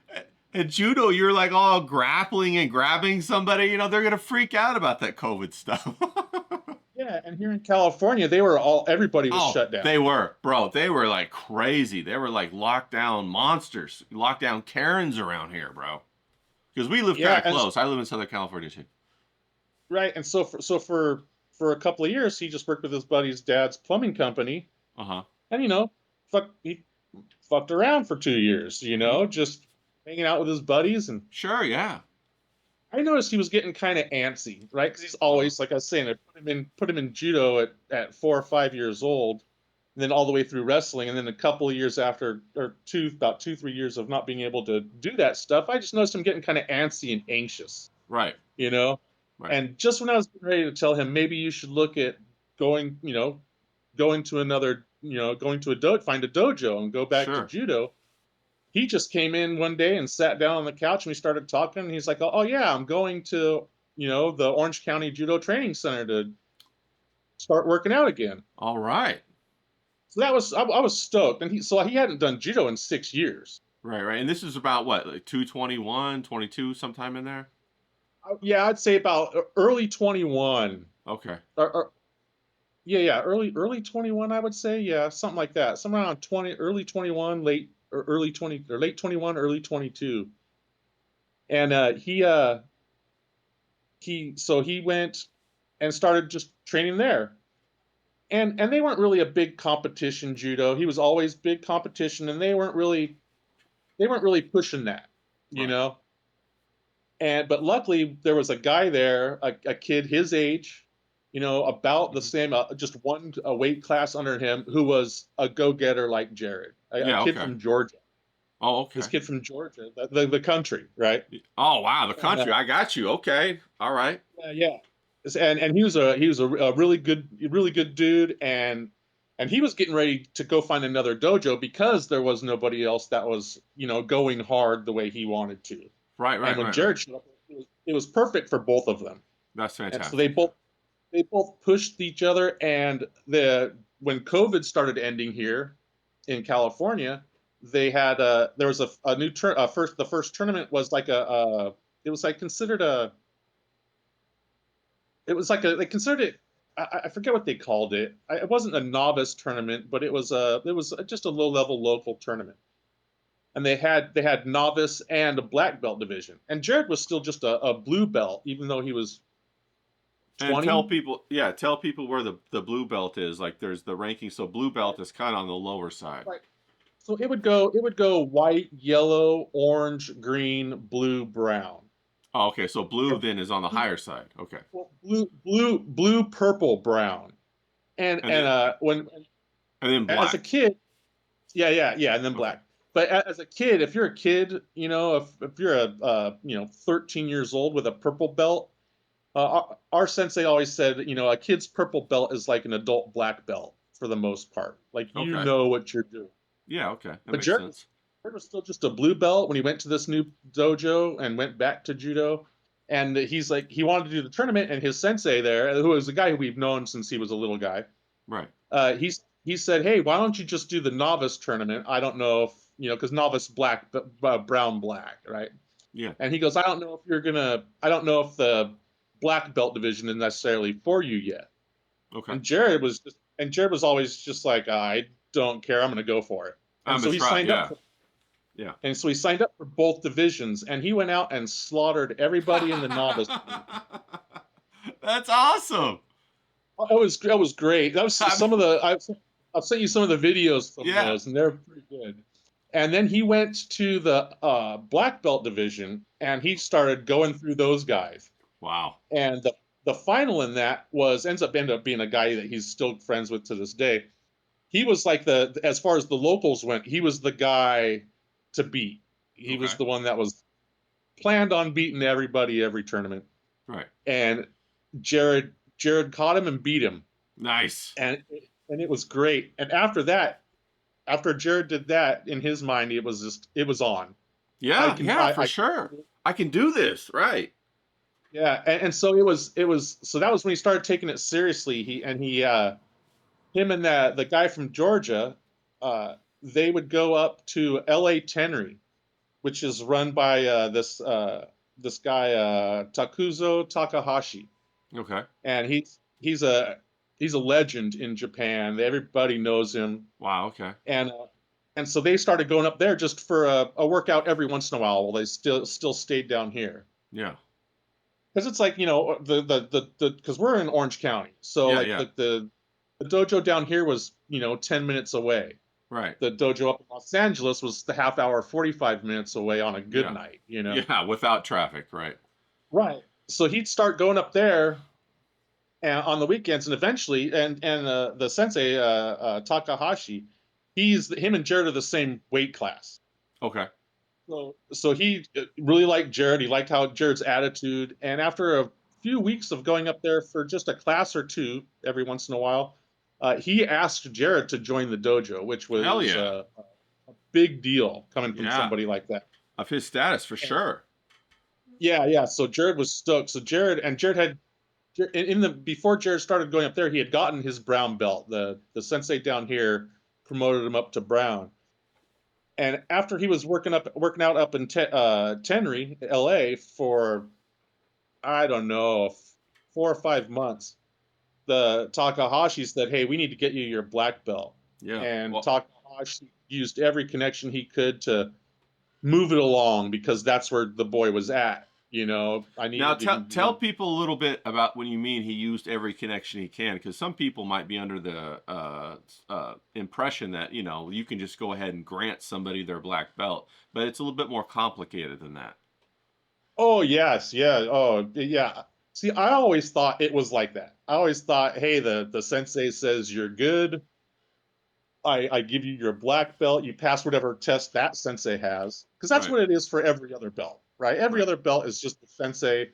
At judo, you're like all grappling and grabbing somebody. They're gonna freak out about that COVID stuff. yeah. And here in California, everybody was Oh, shut down. they were, bro. They were like crazy. They were like lockdown monsters, lockdown Karens around here, bro. Because we live kind Yeah, of and close. I live in Southern California too. right, and for a couple of years, he just worked with his buddy's dad's plumbing company, Uh huh. and he fucked around for 2 years, Mm-hmm. just hanging out with his buddies. And Sure, yeah. I noticed he was getting kind of antsy, right? Because he's Uh, always, like I was saying, I put him in judo at 4 or 5 years old, and then all the way through wrestling, and then a couple of years after, or about 2 3 years of not being able to do that stuff, I just noticed him getting kind of antsy and anxious, right, you know. right. And just when I was getting ready to tell him maybe you should look at going, going to another, going to find a dojo and go back to Sure. judo, he just came in one day and sat down on the couch, and we started talking. And he's like, "Oh, yeah, I'm going to, the Orange County Judo Training Center to start working out again." All right. So I was stoked. And he hadn't done judo in 6 years. Right, right. And this is about what, like 221, 22, sometime in there? Yeah, I'd say about early 21. Okay. Or yeah, yeah, early 21, I would say. Yeah, something like that. Somewhere around 20, early 21, late or early 20, or late 21, early 22. And he went and started just training there. And they weren't really a big competition judo. He was always big competition, and they weren't really pushing that, you Right. know. But luckily there was a guy there, a kid his age, about the Mhm. same, just one weight class under him, who was a go-getter like Jared, a Yeah, kid okay. from Georgia. Oh, This okay. kid from Georgia, the country, right? Oh, wow, the And country. I got you. Okay. All right. yeah, yeah. And he was a really good dude, and he was getting ready to go find another dojo because there was nobody else that was going hard the way he wanted to. Right, And right, when right, right. Jared showed up, it was perfect for both of them. That's And so fantastic. Yeah. they both pushed each other. And when COVID started ending here in California, they had there was a new first the first tournament was like it was like considered a it was like a they considered it. I forget what they called it. It wasn't a novice tournament, but it was just a low level local tournament. And they had novice and a black belt division. And Jared was still just a blue belt, even though he was And tell 20. people, yeah, tell people where the blue belt is. Like there's the ranking. So blue Right, belt is kind of on the lower side. right. So it would go white, yellow, orange, green, blue, brown. Oh, okay. So blue Or then is on the higher side. Okay. well, blue, purple, brown. And And and then uh when and then as a black. kid, yeah, yeah, yeah, and then Okay. black. But as a kid, if you're a kid, if you're 13 years old with a purple belt, our sensei always said, a kid's purple belt is like an adult black belt for the most part. Like you Okay. know what you're doing. Yeah. Okay. That But makes Jared was, sense. Jared was still just a blue belt when he went to this new dojo and went back to judo. And he's like, he wanted to do the tournament, and his sensei there, who was a guy who we've known since he was a little guy, Right. he said, "Hey, why don't you just do the novice tournament? I don't know if because novice black, brown black, right?" Yeah. And he goes, I don't know if the black belt division is necessarily for you yet." Okay. And Jared was always just like, I don't care, I'm gonna go for it. And I'm so a he try. signed up Yeah. for Yeah. and so he signed up for both divisions, and he went out and slaughtered everybody in the novice division. That's awesome. It was great. That was I'm, some of the I'll send you some of the videos from yeah. those, and they're pretty good. And then he went to the black belt division, and he started going through those guys. Wow. And the final in that ended up being a guy that he's still friends with to this day. He was like as far as the locals went, he was the guy to beat. He was Okay. the one that was planned on beating everybody every tournament. Right. And Jared caught him and beat him, Nice. and it was great. And after that, after Jared did that, in his mind, it was on. I Yeah. can Yeah. For I sure. I can do this. Right. Yeah, and so so that was when he started taking it seriously. Him and the guy from Georgia, uh, they would go up to L.A. Tenry, which is run by this guy Takuzo Takahashi, Okay. and he's a legend in Japan. Everybody knows him, Wow. Okay. and so they started going up there just for a workout every once in a while. While they still stayed down here. Yeah. Because it's like the because we're in Orange County, so Yeah. like Yeah. the dojo down here was 10 minutes away. Right. The dojo up in Los Angeles was the half hour, 45 minutes away on a good Yeah. night. Yeah. Without traffic. Right. Right. So he'd start going up there on the weekends, and eventually, and the sensei Takahashi, him and Jared are the same weight class. Okay. So he really liked Jared. He liked how Jared's attitude. And after a few weeks of going up there for just a class or two every once in a while, he asked Jared to join the dojo, which Hell was yeah. a big deal coming from Yeah. somebody like that. Of his status for And sure. yeah, yeah. So Jared was stoked. So Jared had in the before Jared started going up there, he had gotten his brown belt. The sensei down here promoted him up to brown. And after he was working out up in Tenry, L.A. for I don't know 4 or 5 months, the Takahashi said, "Hey, we need to get you your black belt." Yeah. And Well, Takahashi used every connection he could to move it along because that's where the boy was at. I now needed tell to. people a little bit about when you mean he used every connection he can, because some people might be under the impression that you can just go ahead and grant somebody their black belt, but it's a little bit more complicated than that. Oh yes, yeah. Oh yeah. See, I always thought it was like that. I always thought, hey, the sensei says you're good. I give you your black belt. You pass whatever test that sensei has, because that's Right. what it is for every other belt, right? Every Right. other belt is just the sensei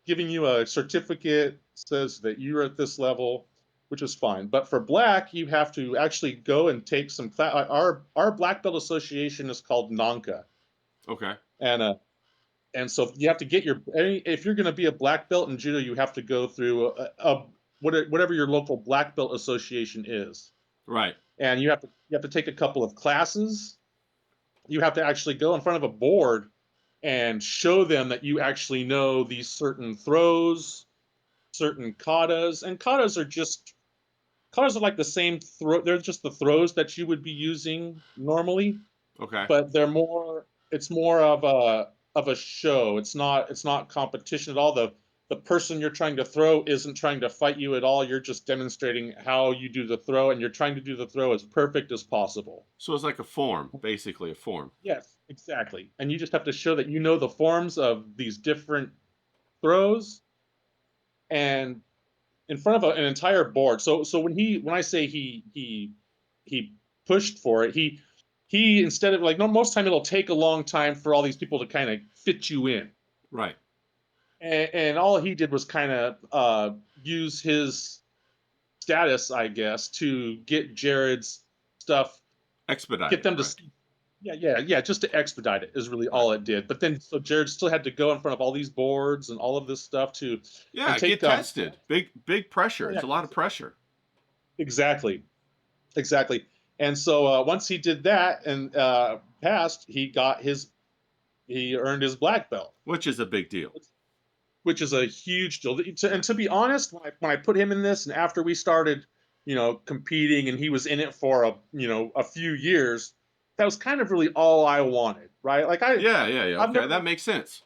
giving you a certificate, says that you're at this level, which is fine. But for black, you have to actually go and take some class. Our black belt association is called Nanka, Okay. and so you have to get your if you're going to be a black belt in judo, you have to go through whatever your local black belt association is, Right. and you have to take a couple of classes. You have to actually go in front of a board and show them that you actually know these certain throws, certain katas, and katas are like the same throw. They're just the throws that you would be using normally, Okay. but they're more. It's more of a show. It's not competition at all. The person you're trying to throw isn't trying to fight you at all. You're just demonstrating how you do the throw, and you're trying to do the throw as perfect as possible. So it's like a form, basically a form. Yes, exactly. And you just have to show that you know the forms of these different throws and in front of an entire board. So when I say he pushed for it, he instead of like no most time it'll take a long time for all these people to kind of fit you in. Right. And all he did was kind of use his status, I guess, to get Jared's stuff, Expedite get it. them to Right. yeah, just to expedite it is really Right. all it did. But then so Jared still had to go in front of all these boards and all of this stuff to Yeah. and Get take tested. Big pressure. oh It's yeah, a lot of pressure. exactly. Exactly. And so once he did that and passed, he earned his black belt, Which is a big deal. which is a huge deal. And Yeah. to be honest, when I put him in this, and after we started, competing, and he was in it for a few years, that was kind of really all I wanted, right? Like Yeah. Yeah. Yeah. I've Okay. never That makes sense.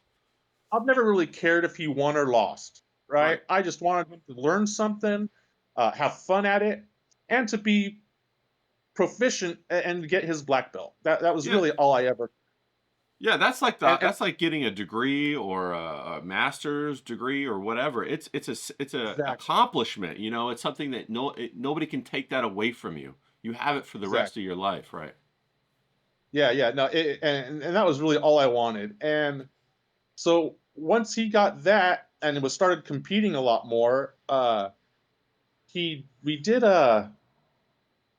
I've never really cared if he won or lost, Right. right? I just wanted him to learn something, have fun at it, and to be proficient and get his black belt. That was Yeah. really all I ever. Yeah, And that's like getting a degree or a master's degree or whatever. It's a exactly, accomplishment. You know, it's something that nobody can take that away from you. You have it for the rest exactly. of your life, right? Yeah, yeah. No, and that was really all I wanted. And so once he got that and was started competing a lot more, he we did it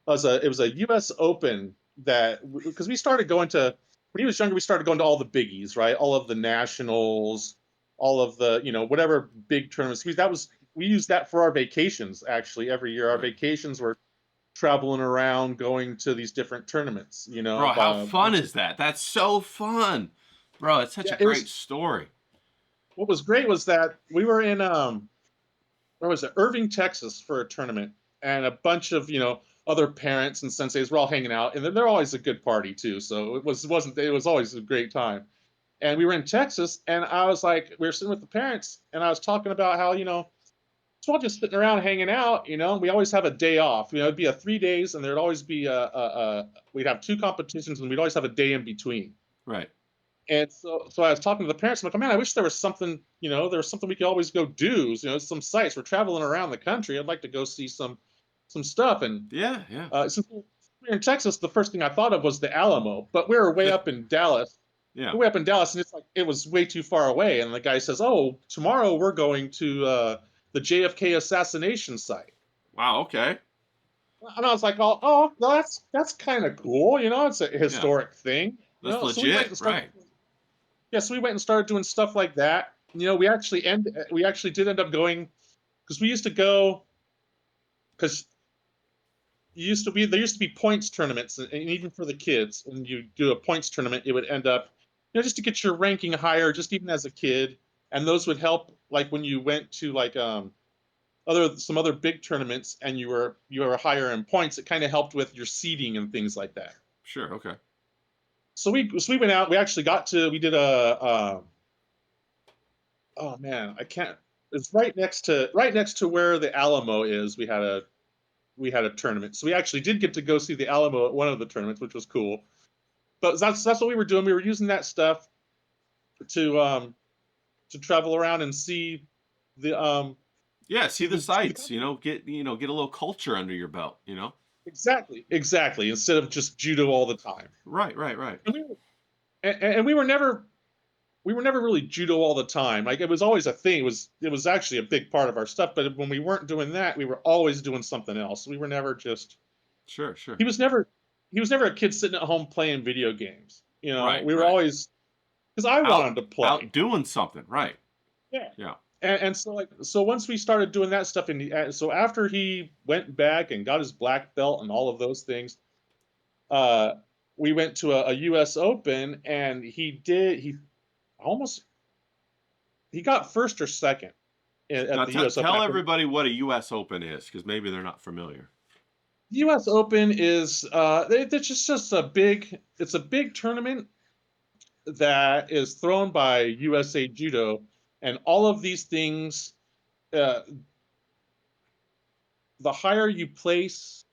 was a U.S. Open that because we started going to when he was younger, we started going to all the biggies, right? All of the nationals, all of the whatever big tournaments. We used that for our vacations actually every year. Our Right. vacations were traveling around, going to these different tournaments. Bro, how fun is that? That's so fun. Bro, it's such a Yeah, it great was. story. What was great was that we were in where was it? Irving, Texas, for a tournament, and a bunch of other parents and senseis were all hanging out, and they're always a good party too. So it was always a great time. And we were in Texas, and I was like, we were sitting with the parents, and I was talking about how it's all just sitting around hanging out. We always have a day off. It'd be a 3 days, and there'd always be we'd have two competitions, and we'd always have a day in between. Right. And so I was talking to the parents. I'm like, oh, man, I wish there was something, there was something we could always go do. Some sites. We're traveling around the country. I'd like to go see some stuff. And Yeah, yeah. since we were in Texas, the first thing I thought of was the Alamo. But we were way up in Dallas. Yeah. We're way up in Dallas, and it's like it was way too far away. And the guy says, "Oh, tomorrow we're going to the JFK assassination site." Wow, okay. And I was like, "Oh, well, that's kind of cool. It's a Yeah. historic thing." That's So we went legit, and started. right. Yeah, so we went and started doing stuff like that. We actually did end up going because we used to go because there used to be points tournaments, and even for the kids, and you do a points tournament, it would end up just to get your ranking higher, just even as a kid, and those would help like when you went to like some other big tournaments and you were higher in points, it kind of helped with your seeding and things like that. Sure, okay. So we went out. We actually we did oh man, I can't. It's right next to where the Alamo is. We had a tournament, so we actually did get to go see the Alamo at one of the tournaments, which was cool. But that's what we were doing. We were using that stuff to to travel around and see the Yeah, see see the the see the sights, country. get a little culture under your belt, Exactly. Instead of just judo all the time. Right, right, right. And we were, and we were never really judo all the time. Like it was always a thing. It was actually a big part of our stuff. But when we weren't doing that, we were always doing something else. We were never just. Sure, sure. He was never. He was never a kid sitting at home playing video games. Right, We were right. always because I Out wanted to play. out doing something, right. Yeah. Yeah. And so once we started doing that stuff so after he went back and got his black belt and all of those things, uh, we went to a U.S. Open and he almost he got first or second Now at the U.S. Open tell after. everybody what a US Open is, because maybe they're not familiar. The U.S. Open is it's just a big tournament that is thrown by USA Judo, and all of these things. Uh, the higher you place,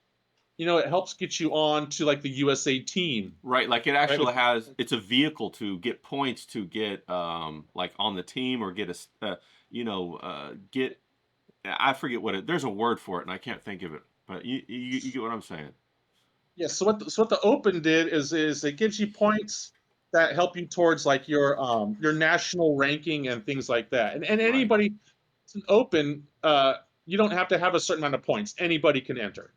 it helps get you on to like the USA team, Right, like it right? actually has it's a vehicle to get points to get like on the team or get get I forget what there's a word for it and I can't think of it. But you get what I'm saying. Yeah. So what the Open did is it gives you points that help you towards like your national ranking and things like that. And Right. anybody, it's an Open. You don't have to have a certain amount of points. Anybody can enter.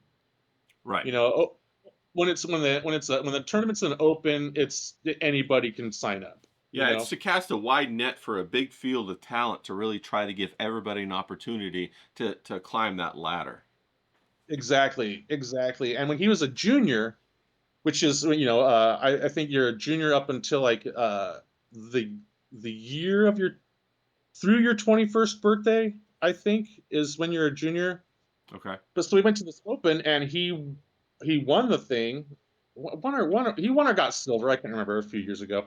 Right. When the tournament's an Open, it's anybody can sign up. You Yeah, it's know. to cast a wide net for a big field of talent to really try to give everybody an opportunity to climb that ladder. Exactly. And when he was a junior, which is I think you're a junior up until like the year of your through your 21st birthday, I think, is when you're a junior. Okay. But so we went to this Open and he won the thing. He won or got silver. I can't remember a few years ago.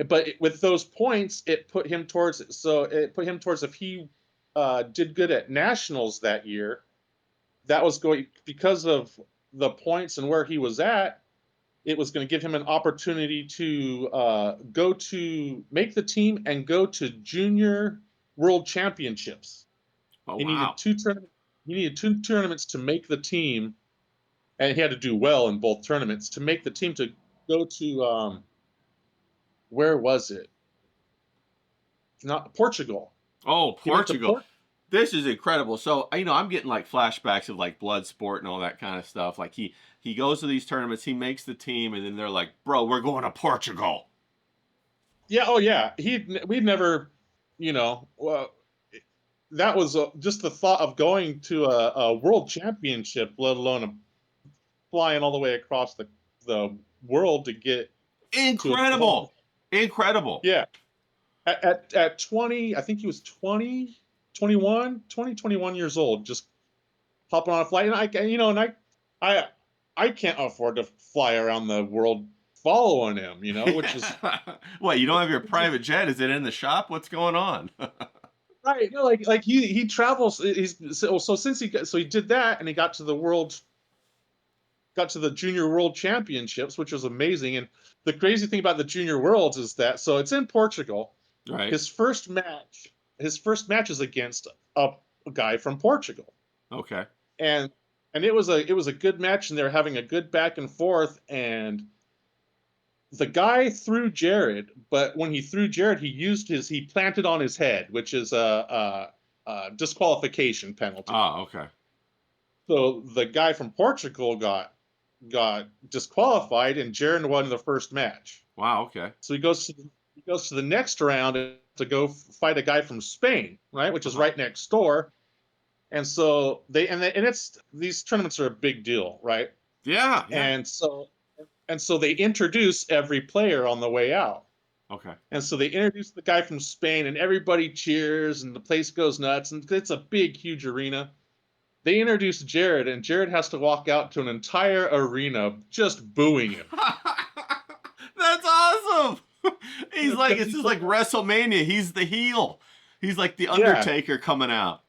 But with those points, it put him towards if he did good at nationals that year. That was going because of the points and where he was at. It was going to give him an opportunity to go to make the team and go to junior world championships. Oh He needed wow. two tournaments. He needed two tournaments to make the team, and he had to do well in both tournaments to make the team to go to where was it? Not Portugal. Oh, He went to Portugal. Port. This is incredible. So, I'm getting like flashbacks of like blood sport and all that kind of stuff. Like he goes to these tournaments, he makes the team, and then they're like, "Bro, we're going to Portugal." Yeah, oh yeah. We'd never, well, that was just the thought of going to a world championship, let alone flying all the way across the world to get to a Incredible. qual. Incredible. Yeah, at 20, I think he was 20, 21 years old, just hopping on a flight, and I I can't afford to fly around the world following him, which is What, you don't have your private jet? Is it in the shop? What's going on? right. No, like he travels. So since he did that, and he got to the junior world championships, which was amazing. And the crazy thing about the junior worlds is that it's in Portugal. Right. His first match is against a guy from Portugal, Okay. and it was a good match, and they were having a good back and forth, and the guy threw Jared, but when he threw Jared, he planted on his head, which is a disqualification penalty. Ah, okay. So the guy from Portugal got disqualified, and Jared won the first match. Wow, okay. So he goes to the next round to go fight a guy from Spain, right, which is Uh-huh. right next door. And so it's these tournaments are a big deal, right? Yeah, yeah. And so they introduce every player on the way out. Okay. And so they introduce the guy from Spain, and everybody cheers, and the place goes nuts, and it's a big, huge arena. They introduce Jared, and Jared has to walk out to an entire arena just booing him. That's awesome. Because It's he's just so like WrestleMania. He's the heel. He's like the yeah, Undertaker coming out.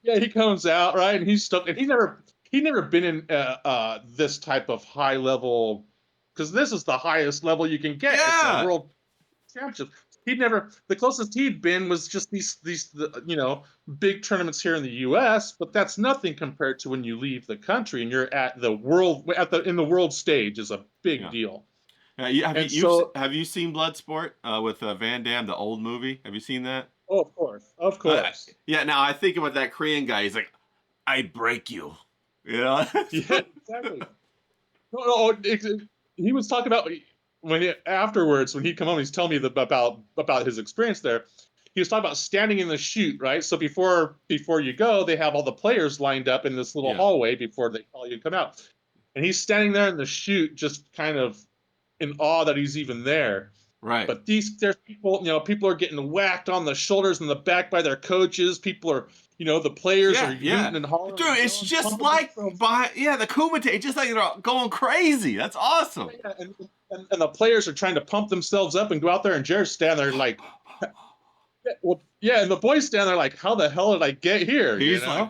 yeah. He comes out right, and he's stuck, and he never been in this type of high level, because this is the highest level you can get. It's a Yeah. world championship. the closest he'd been was just big tournaments here in the U.S., but that's nothing compared to when you leave the country and you're at the world in the world stage is a big Yeah. deal. Have And so, have you seen Bloodsport with Van Damme, the old movie? Have you seen that? oh, of course, Yeah. Now I think about that Korean guy. He's like, I break you. You know? yeah, exactly. No, he was talking about afterwards when he'd come home, he's telling me about his experience there. He was talking about standing in the chute, right? So before you go, they have all the players lined up in this little Yeah. hallway before they call you to come out, and he's standing there in the chute, just kind of in awe that he's even there. Right. But there's people, people are getting whacked on the shoulders and the back by their coaches. People are, the players are Yeah. Yeah. hooting and hollering, Dude, and it's yelling, just pumping like themselves. the Kumite, just like going crazy. That's awesome. Yeah, and the players are trying to pump themselves up and go out there, and Jared's standing there like, well, yeah, and the boys stand there like, how the hell did I get here? He's like,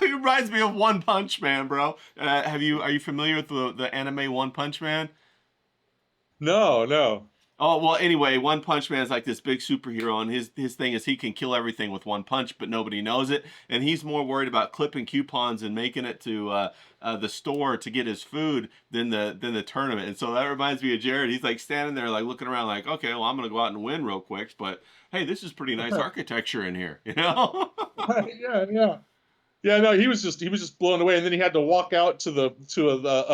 he reminds me of One Punch Man, bro. Are you familiar with the anime One Punch Man? No, no. Oh well. Anyway, One Punch Man is like this big superhero, and his thing is he can kill everything with one punch, but nobody knows it. And he's more worried about clipping coupons and making it to the store to get his food than the tournament. And so that reminds me of Jared. He's like standing there, like looking around, like, okay, well, I'm gonna go out and win real quick, but hey, this is pretty nice architecture in here, you know? Yeah, yeah. Yeah, no, he was just blown away, and then he had to walk out to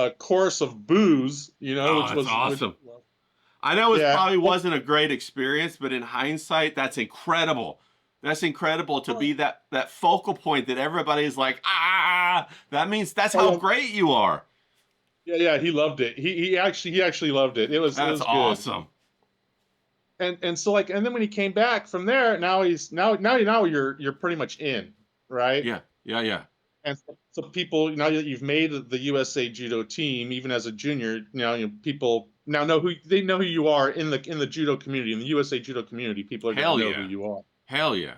a course of booze, Oh, which that's was awesome. I know it yeah. probably wasn't a great experience, but in hindsight, that's incredible. That's incredible to be that focal point that everybody's like, ah, that means that's how Oh, great you are. yeah, he loved it. He actually loved it. It That's was good. awesome. And so like, and then when he came back from there, now you're pretty much in, right? Yeah, yeah, yeah. And so people, now that you've made the USA Judo team, even as a junior, people now know who you are in the judo community, in the USA Judo community. People are going to Hell know who yeah. you are. Hell yeah.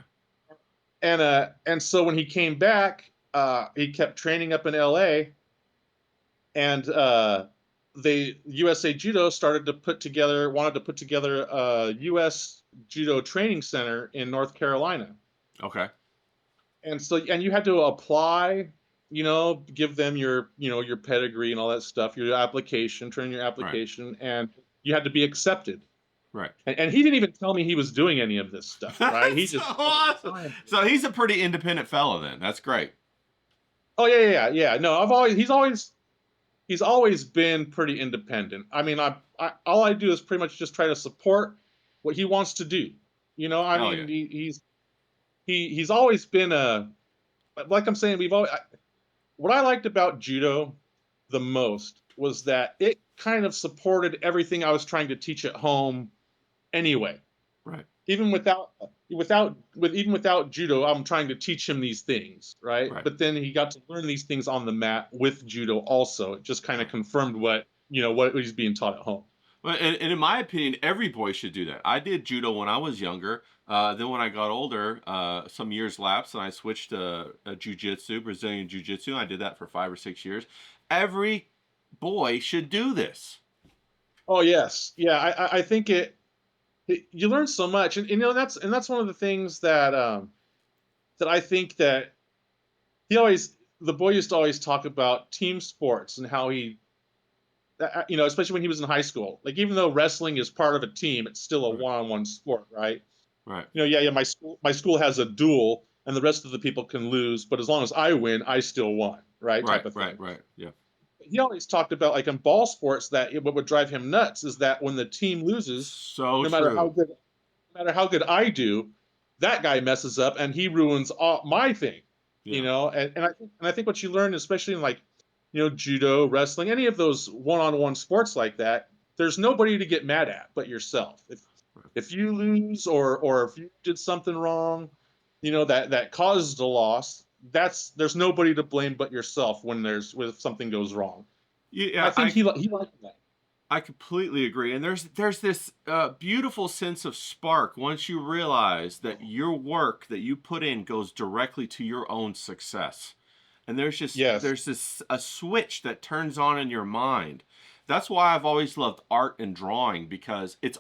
And so when he came back, he kept training up in LA, and they USA Judo wanted to put together a US Judo training center in North Carolina. Okay. And you had to apply, give them your pedigree and all that stuff, your application, turn in your Right. application, and you had to be accepted. Right. And he didn't even tell me he was doing any of this stuff, right? He That's so just awesome. So he's a pretty independent fellow then. That's great. Oh, yeah. No, he's always been pretty independent. I mean, all I do is pretty much just try to support what he wants to do. I Hell mean, yeah. he's always been like I'm saying, what I liked about judo the most was that it kind of supported everything I was trying to teach at home anyway. Right. Even without judo, I'm trying to teach him these things, right? Right. But then he got to learn these things on the mat with judo also. It just kind of Right. confirmed what he's being taught at home. Well, and in my opinion, every boy should do that. I did judo when I was younger. Then when I got older, some years lapsed, and I switched to jiu-jitsu, Brazilian jiu-jitsu. I did that for 5 or 6 years. Every boy should do this. Oh yes, yeah. I think you learn so much, and that's one of the things that I think that the boy used to always talk about team sports and how especially when he was in high school. Like, even though wrestling is part of a team, it's still a Right. one-on-one sport, right? Right. Yeah. My school has a duel, and the rest of the people can lose, but as long as I win, I still won, right? Type Right. of Right. thing. Right. Yeah. He always talked about, like, in ball sports, that what would drive him nuts is that when the team loses, So no matter how true. good no matter how good I do, that guy messes up and he ruins all my thing. Yeah. And I think what you learn, especially in, like, judo, wrestling, any of those one-on-one sports like that, there's nobody to get mad at but yourself. If you lose, or if you did something wrong, that caused a loss, there's nobody to blame but yourself when something goes wrong. And I Yeah. think he liked that. I completely agree. And there's this beautiful sense of spark once you realize that your work that you put in goes directly to your own success. And Yes. there's this a switch that turns on in your mind. That's why I've always loved art and drawing, because it's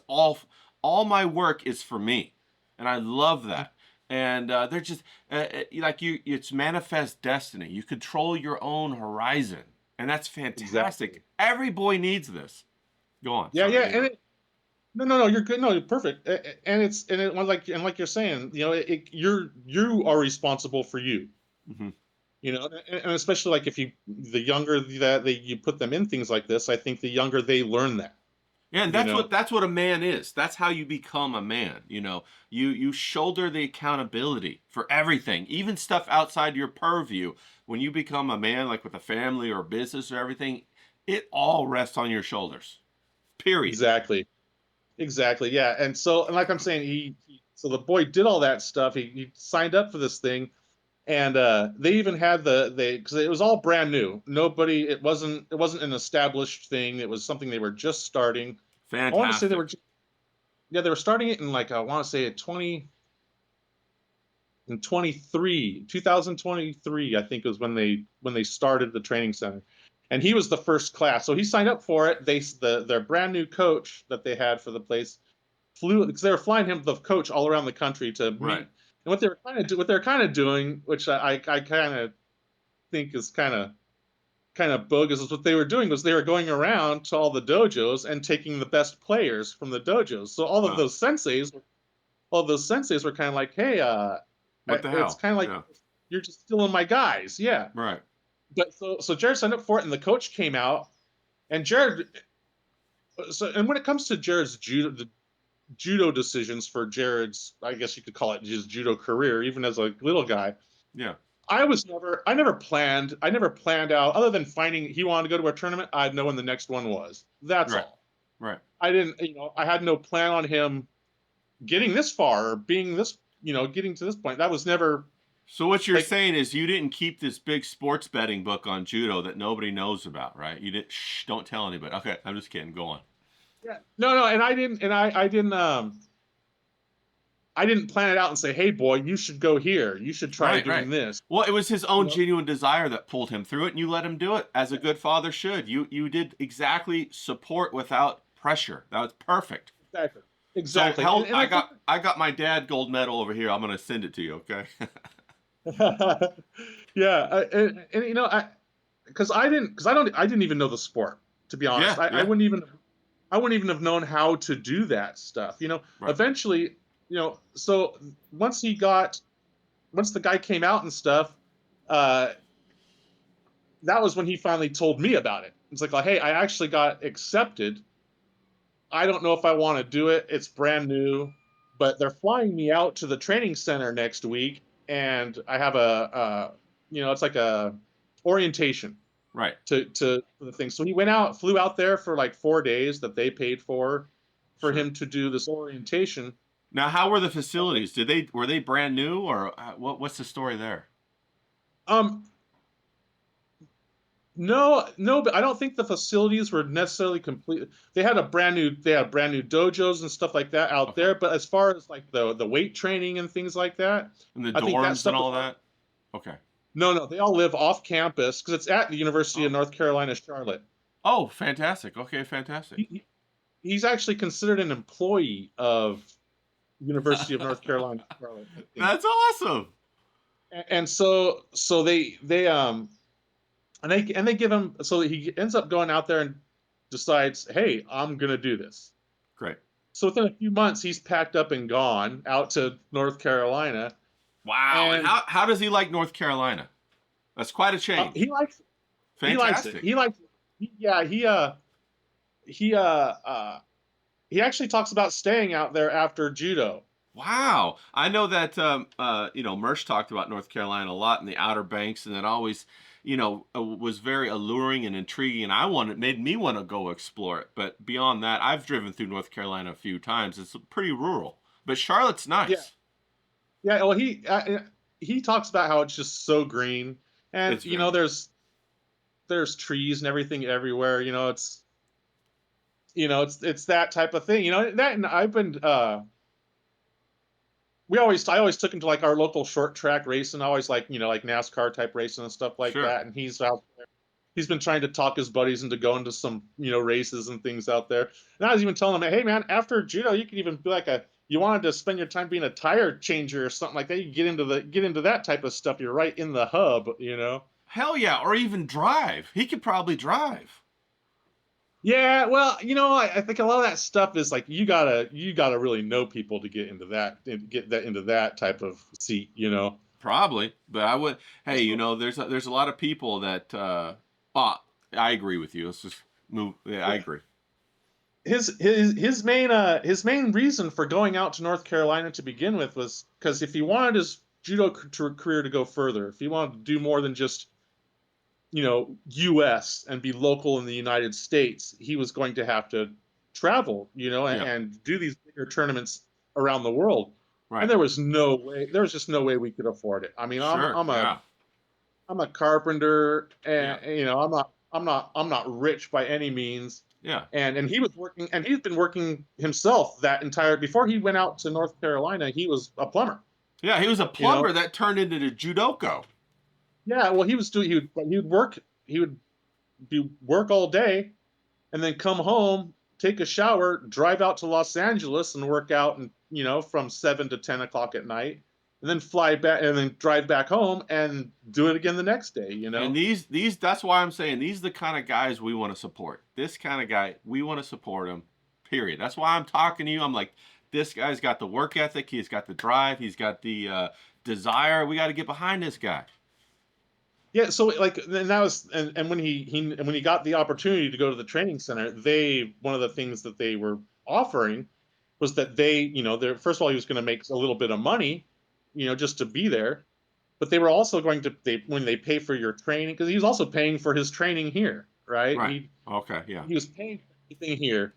all my work is for me, and I love that. And they're just like it's manifest destiny. You control your own horizon, and that's fantastic. Exactly. Every boy needs this. Go on. Yeah, Sorry. yeah, and no, you're good. No, you're perfect. Like you're saying, you are responsible for you. Hmm. And especially like if the younger that you put them in things like this, I think the younger they learn that. Yeah, and You know, that's what a man is. That's how you become a man. You shoulder the accountability for everything, even stuff outside your purview. When you become a man, like with a family or a business or everything, it all rests on your shoulders. Period. exactly, exactly, yeah. And like I'm saying, so the boy did all that stuff. He signed up for this thing, and they even had because it was all brand new. It wasn't an established thing. It was something they were just starting. I want to say Fantastic. they were starting it in like I want to say at 2023, I think was when they started the training center, and he was the first class. So he signed up for it. Their brand new coach that they had for the place flew because they were flying him the coach all around the country to meet. Right. And what they're kind of doing, which I kind of think is kind of bogus, is what they were doing was they were going around to all the dojos and taking the best players from the dojos. So Wow. all of those senseis were kind of like, hey, What the it's hell? kind of like Yeah. you're just stealing my guys, yeah. Right. But so Jared signed up for it, and the coach came out, and Jared. So and when it comes to Jared's judo decisions for Jared's, I guess you could call it his judo career, even as a little guy, Yeah. I never planned out other than finding he wanted to go to a tournament. I'd know when the next one was. That's Right. all. Right. I didn't, I had no plan on him getting this far or being this, getting to this point. That was never So what you're like, saying is you didn't keep this big sports betting book on judo that nobody knows about, right? You didn't. Shh, don't tell anybody. Okay, I'm just kidding. Go on. yeah, no, and I didn't plan it out and say, hey, boy, you should go here. You should try Right, right. doing this. Well, it was his You own know, genuine desire that pulled him through it, and you let him do it as a yeah, good father should. You did exactly support without pressure. That was perfect. exactly, So exactly. hell, And I think, I got my dad gold medal over here. I'm gonna send it to you. Okay. yeah, I because I didn't even know the sport, to be honest. Yeah, yeah. I wouldn't even have known how to do that stuff. Right. Eventually, so once the guy came out and stuff, uh, that was when he finally told me about it. It's like, hey, I actually got accepted. I don't know if I want to do it. It's brand new, but they're flying me out to the training center next week, and I have it's like a orientation Right. to the thing. So he flew out there for like 4 days that they paid for Sure. him to do this orientation. Now, how were the facilities? Were they brand new or what's the story there? Um, no, but I don't think the facilities were necessarily complete. They had brand new dojos and stuff like that out Okay. there. But as far as like the weight training and things like that, And the I think that dorms and stuff was all all. that? Okay. No, they all live off campus because it's at the University of Oh. North Carolina, Charlotte. Oh, fantastic. Okay, fantastic. He's actually considered an employee of University of North Carolina, Charlotte, I think. That's awesome. And so they and they give him, so he ends up going out there and decides, hey, I'm gonna do this. Great. So within a few months, he's packed up and gone out to North Carolina, Wow. And and how does he like North Carolina? That's quite a he change. likes he likes it. Fantastic. He likes yeah he he actually talks about staying out there after judo. Wow. I know that Mersch talked about North Carolina a lot in the Outer Banks, and it always, was very alluring and intriguing, and made me want to go explore it. But beyond that, I've driven through North Carolina a few times. It's pretty rural, but Charlotte's Yeah, nice. yeah. Well, he talks about how it's just so green, and It's very. there's trees and everything everywhere. It's that type of thing. That, and I've been I always took him to like our local short track racing, always like like NASCAR type racing and stuff like Sure. that. And he's out there. he's been trying to talk his buddies into going to some, races and things out there. And I was even telling him, hey man, after judo, you could even be like you wanted to spend your time being a tire changer or something like that. You get into that type of stuff. You're right in the hub. Hell yeah, or even drive. He could probably drive. Yeah, well, I think a lot of that stuff is like you gotta really know people to get into that type of seat. Probably, but I would. Hey, So there's a lot of people that. Oh, I agree with you. Let's just move. Yeah, I yeah, agree. his main reason for going out to North Carolina to begin with was because if he wanted his judo career to go further, if he wanted to do more than just U.S. and be local in the United States, he was going to have to travel, Yeah, and do these bigger tournaments around the world. And right. there was no way, there was just no way we could afford it. I mean, I'm Sure. I'm a Yeah. I'm a carpenter, Yeah. and I'm not rich by any means. Yeah. And he was working, and he's been working himself that entire before he went out to North Carolina. He was a plumber. Yeah. He was a You know, plumber that turned into the judoka. yeah. Well, he would work. He would be work all day, and then come home, take a shower, drive out to Los Angeles and work out, and from 7 to 10 o'clock at night, and then fly back and then drive back home and do it again the next day. And these that's why I'm saying these are the kind of guys we want to support. This kind of guy, we want to support him. Period. That's why I'm talking to you. I'm like, this guy's got the work ethic, he's got the drive, he's got the desire. We got to get behind this guy. Yeah, so like, and that was, and when he got the opportunity to go to the training center, one of the things that they were offering was that they're first of all, he was going to make a little bit of money, just to be there, but they were also going to when they pay for your training, because he was also paying for his training here, right? Right. Okay. Yeah. He was paying for everything here,